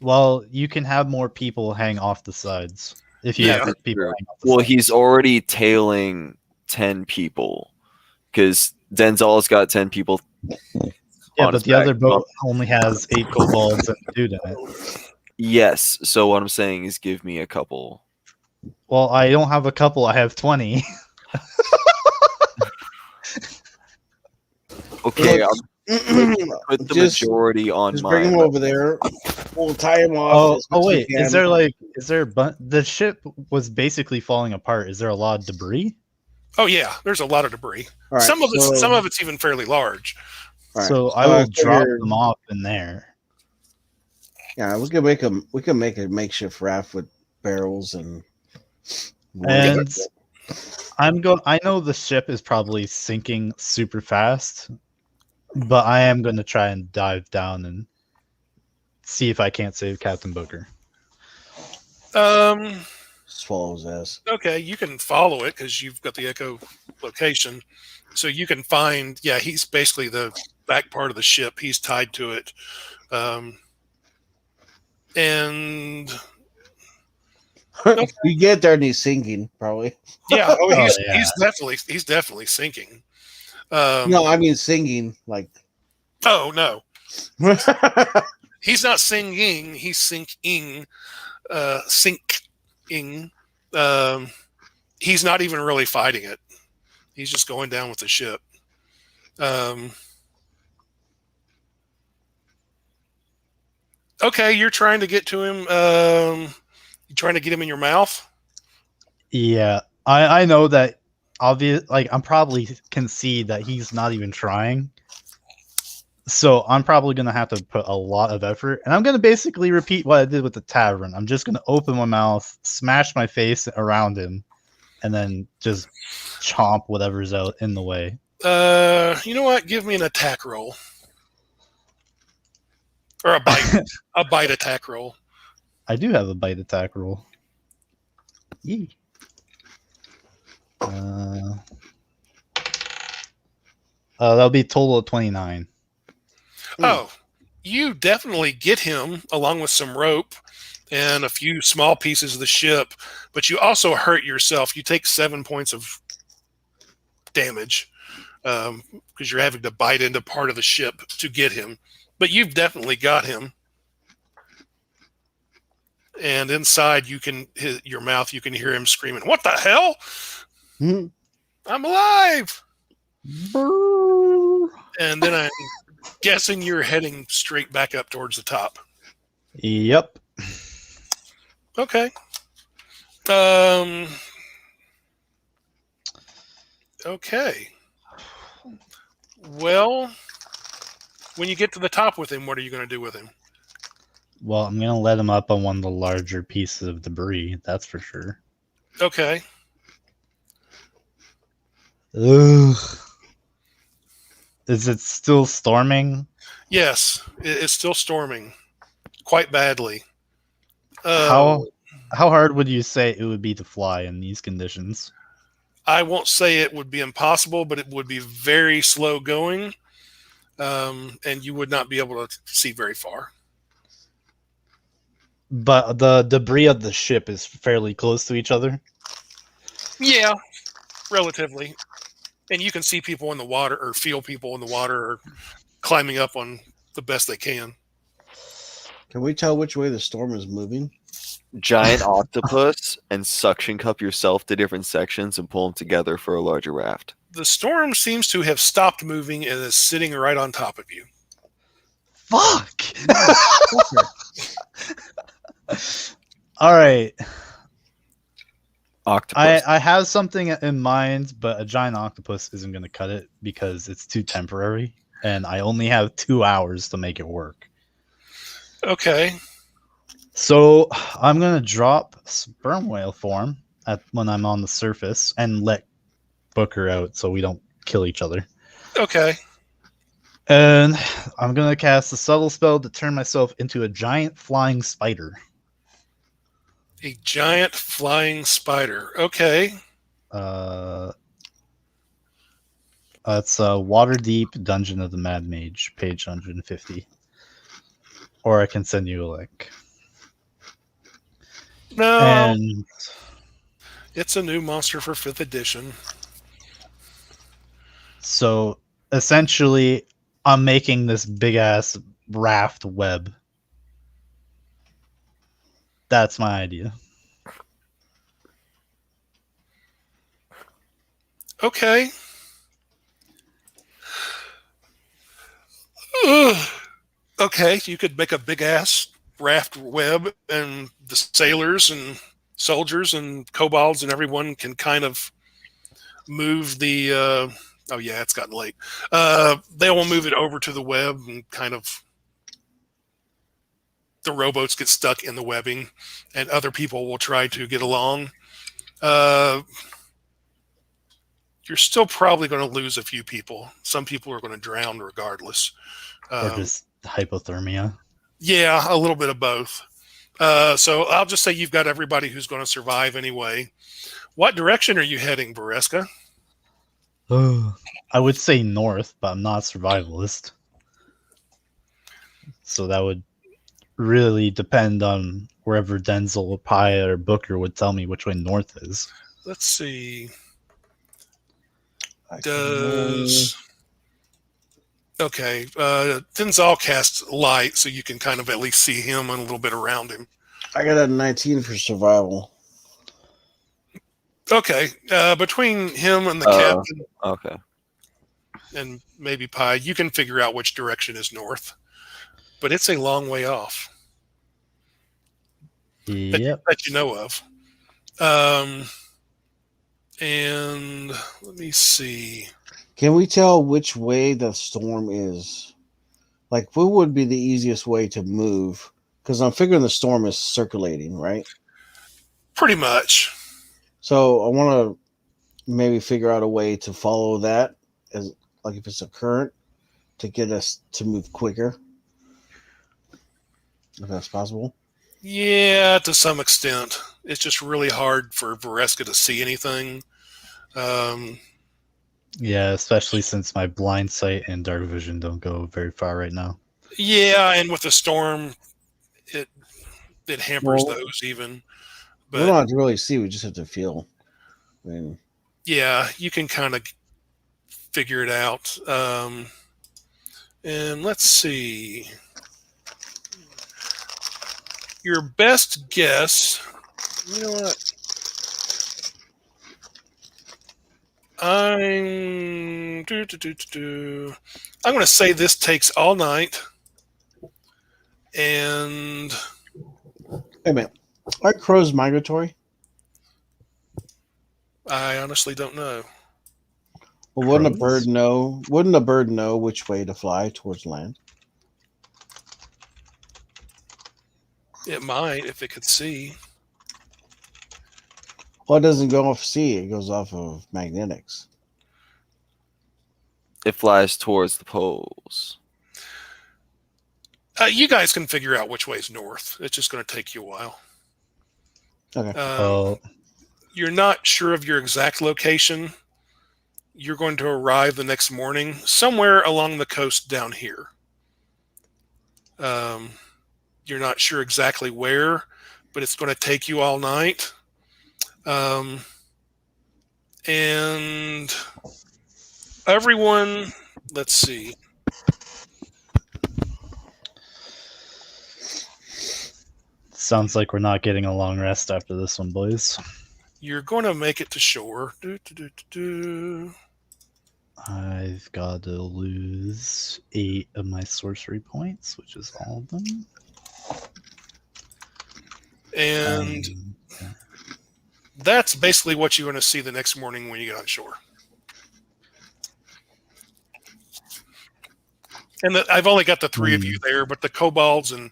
Well, you can have more people hang off the sides if you Yeah, have people true. hang off the Well, sides. he's already tailing 10 people because Denzel's got 10 people. Yeah, on but his the back. other boat only has 8 kobolds and a dude in it. Yes. So what I'm saying is, give me a couple. Well, I don't have a couple. I have 20. Okay, Look, I'll put the majority on just bring mine. him over there. We'll tie him off. Oh wait, is there the ship was basically falling apart? Is there a lot of debris? oh yeah, there's a lot of debris. All right, some of so- it's even fairly large. All right, So I will drop figured- them off in there. Yeah, we can make them. We can make a makeshift raft with barrels and. And I know the ship is probably sinking super fast, but I am going to try and dive down and see if I can't save Captain Booker. swallow his ass. Okay, you can follow it because you've got the echo location, so you can find. Yeah, he's basically the back part of the ship. He's tied to it, and You get there and he's sinking, probably. yeah, yeah. he's definitely sinking. No, I mean singing, like. Oh no, he's not singing. He's sinking. Sinking. He's not even really fighting it. He's just going down with the ship. Okay, you're trying to get to him. You trying to get him in your mouth? Yeah, I know that. Obvious, like I'm probably can see that he's not even trying. So I'm probably gonna have to put a lot of effort, and I'm gonna basically repeat what I did with the tavern. I'm just gonna open my mouth, smash my face around him, and then just chomp whatever's out in the way. You know what? Give me an attack roll. Or a bite. A bite attack roll. I do have a bite attack roll. Yee. That'll be a total of 29. Oh, you definitely get him along with some rope and a few small pieces of the ship, but you also hurt yourself. You take 7 points of damage because you're having to bite into part of the ship to get him. But you've definitely got him. And inside, your mouth, you can hear him screaming, "What the hell? Hmm. I'm alive!" Brrr. And then I'm guessing you're heading straight back up towards the top. Yep. Okay. Okay. Well, when you get to the top with him, what are you going to do with him? Well, I'm gonna let him up on one of the larger pieces of debris. That's for sure. Okay. Ugh. Is it still storming? Yes, it's still storming quite badly. How hard would you say it would be to fly in these conditions? I won't say it would be impossible, but it would be very slow going, and you would not be able to see very far. But the debris of the ship is fairly close to each other. Yeah, relatively. And you can see people in the water or feel people in the water or climbing up on the best they can. Can we tell which way the storm is moving? Giant octopus and suction cup yourself to different sections and pull them together for a larger raft. The storm seems to have stopped moving and is sitting right on top of you. Fuck! All right. Octopus. I have something in mind, but a giant octopus isn't going to cut it because it's too temporary, and I only have 2 hours to make it work. Okay. So I'm going to drop sperm whale form when I'm on the surface and let Booker out so we don't kill each other. Okay. And I'm going to cast a subtle spell to turn myself into a giant flying spider. A giant flying spider. Okay. That's Waterdeep Dungeon of the Mad Mage, page 150. Or I can send you a link. No, And it's a new monster for 5th edition. so essentially, I'm making this big ass raft web. That's my idea. Okay. Ugh. Okay, you could make a big ass raft web, and the sailors and soldiers and kobolds and everyone can kind of move the. Oh yeah, it's gotten late. They will move it over to the web and kind of. The rowboats get stuck in the webbing, and other people will try to get along. You're still probably going to lose a few people. Some people are going to drown regardless. Or just hypothermia. Yeah, a little bit of both. So I'll just say you've got everybody who's going to survive anyway. What direction are you heading, Vareska? I would say north, but I'm not a survivalist. So that would really depend on wherever Denzel or Paya or Booker would tell me which way north is. Let's see. Okay, Denzel casts light, so you can kind of at least see him and a little bit around him. I got a 19 for survival. Okay, between him and the captain Okay. and maybe Pi, you can figure out which direction is north. But it's a long way off. Yep. that you know of. And let me see. Can we tell which way the storm is? Like, what would be the easiest way to move? Because I'm figuring the storm is circulating, right? Pretty much. So I want to maybe figure out a way to follow that, as like if it's a current, to get us to move quicker, if that's possible. Yeah, to some extent. It's just really hard for Vareska to see anything. Yeah, especially since my blind sight and dark vision don't go very far right now. Yeah, and with the storm, it hampers Well, those even. We don't But have to really see; we just have to feel. I mean, yeah, you can kind of figure it out. And let's see. Your best guess. You know what? I'm going to say this takes all night, and hey man, are crows migratory? I honestly don't know. Well, wouldn't a Crows? bird know? Wouldn't a bird know which way to fly towards land? It might if it could see. Well, it doesn't go off sea; it goes off of magnetics. It flies towards the poles. You guys can figure out which way's north. It's just going to take you a while. Okay. Well, You're not sure of your exact location. You're going to arrive the next morning somewhere along the coast down here. You're not sure exactly where, but it's going to take you all night. And everyone, let's see. sounds like we're not getting a long rest after this one, boys. You're going to make it to shore. I've got to lose 8 of my sorcery points, which is all of them. And that's basically what you're going to see the next morning when you get on shore. And I've only got the 3 of you there, but the kobolds and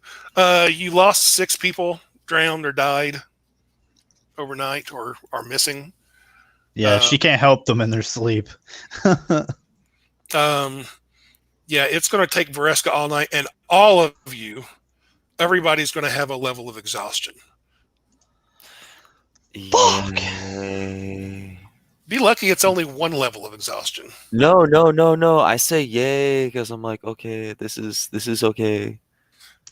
you lost 6 people, drowned or died overnight or are missing. Yeah, she can't help them in their sleep. Yeah, it's going to take Vareska all night, and all of you, everybody's going to have a level of exhaustion. Fuck. Be lucky it's only 1 level of exhaustion. No. I say yay because I'm like, okay, this is okay.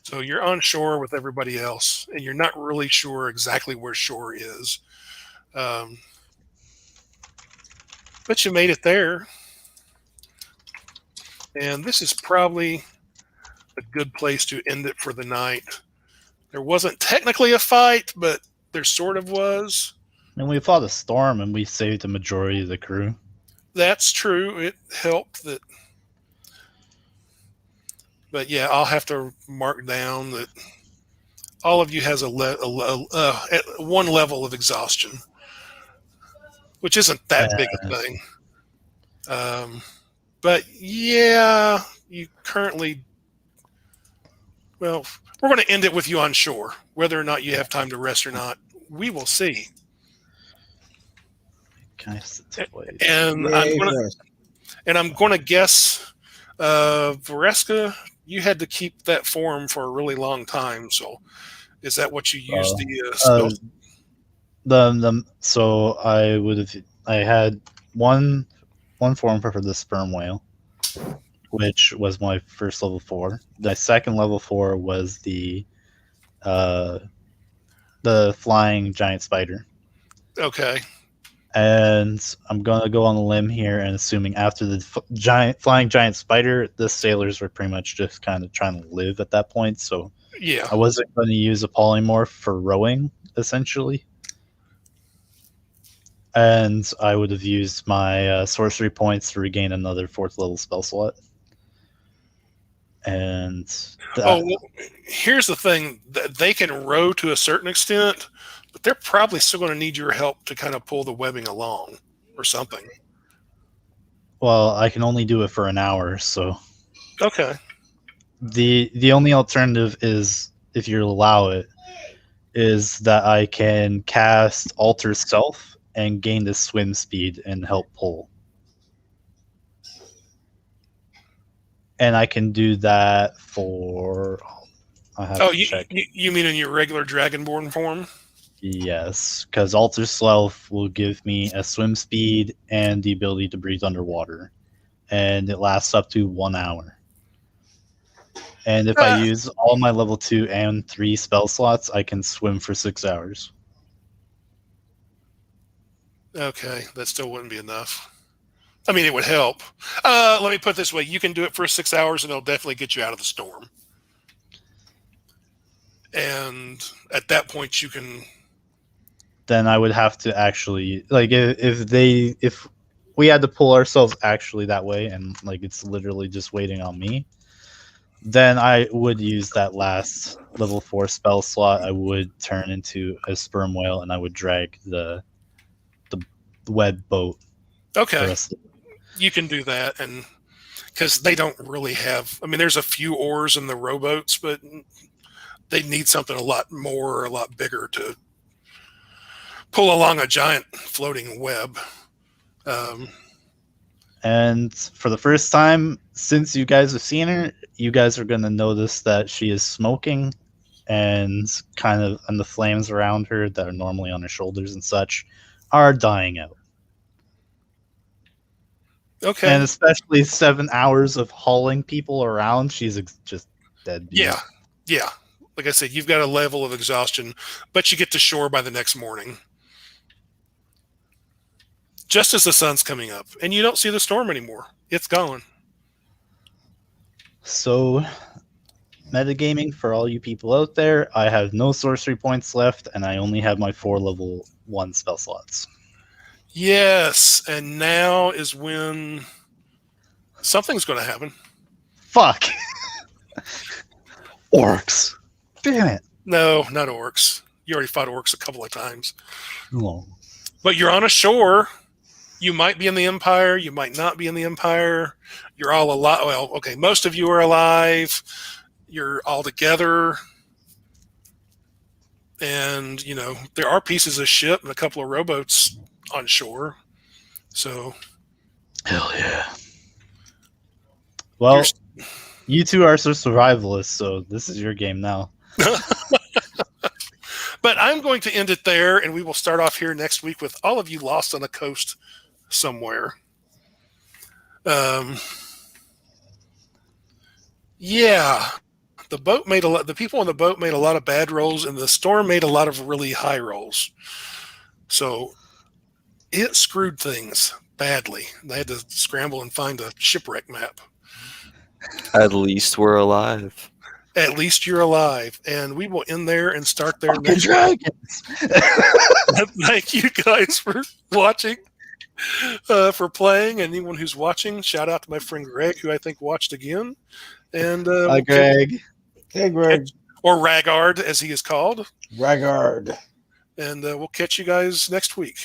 So you're on shore with everybody else, and you're not really sure exactly where shore is. But you made it there. And this is probably a good place to end it for the night. There wasn't technically a fight, but there sort of was. And we fought a storm and we saved the majority of the crew. That's true. It helped that. But yeah, I'll have to mark down that all of you has 1 level of exhaustion, which isn't that big a thing. But yeah, you currently, well, we're going to end it with you on shore. Whether or not you have time to rest or not, we will see. And I'm going to guess, Vareska, you had to keep that form for a really long time. So, is that what you used the spell? So I had one form for the sperm whale, which was my first level 4. The second level 4 was the flying giant spider. Okay. And I'm gonna go on a limb here and assuming after the flying giant spider, the sailors were pretty much just kind of trying to live at that point. So yeah, I wasn't going to use a polymorph for rowing, essentially. And I would have used my sorcery points to regain another 4th level spell slot. And Oh, well, here's the thing: they can row to a certain extent, but they're probably still going to need your help to kind of pull the webbing along or something. well, I can only do it for an hour, so Okay. the only alternative is, if you allow it, is that I can cast Alter Self and gain the swim speed and help pull. And I can do that for. I have Oh, to check. you mean in your regular Dragonborn form? Yes, because Alter Self will give me a swim speed and the ability to breathe underwater, and it lasts up to 1 hour. And if I Ah. use all my level 2 and 3 spell slots, I can swim for 6 hours. Okay, that still wouldn't be enough. I mean, it would help. Let me put it this way: you can do it for 6 hours, and it'll definitely get you out of the storm. And at that point, you can. Then I would have to actually, like, if we had to pull ourselves actually that way, and like it's literally just waiting on me, then I would use that last level 4 spell slot. I would turn into a sperm whale, and I would drag the web boat. Okay, you can do that, and because they don't really have. I mean, there's a few oars in the rowboats, but they need something a lot more, or a lot bigger to pull along a giant floating web. And for the first time since you guys have seen her, you guys are going to notice that she is smoking, and and the flames around her that are normally on her shoulders and such are dying out. Okay. And especially 7 hours of hauling people around, she's just dead. Yeah. Like I said, you've got a level of exhaustion, but you get to shore by the next morning, just as the sun's coming up, and you don't see the storm anymore. It's gone. So, metagaming for all you people out there, I have no sorcery points left, and I only have my 4 level 1 spell slots. Yes, and now is when something's going to happen. Fuck! Orcs! Damn it! No, not orcs. You already fought orcs a couple of times. Oh. But you're on a shore. You might be in the Empire. You might not be in the Empire. You're all alive. Well, okay, most of you are alive. You're all together. And, there are pieces of ship and a couple of rowboats on shore. So. Hell yeah. Well, you two are survivalists, so this is your game now. But I'm going to end it there, and we will start off here next week with all of you lost on a coast somewhere. Yeah, the people on the boat made a lot of bad rolls, and the storm made a lot of really high rolls. So it screwed things badly. They had to scramble and find a shipwreck map. At least we're alive. At least you're alive, and we will end there and start there. Fucking dragons! Thank you guys for watching, for playing. Anyone who's watching, shout out to my friend Greg, who I think watched again. And hi, Greg. Hey, Greg. Or Ragard, as he is called. Ragard. And we'll catch you guys next week.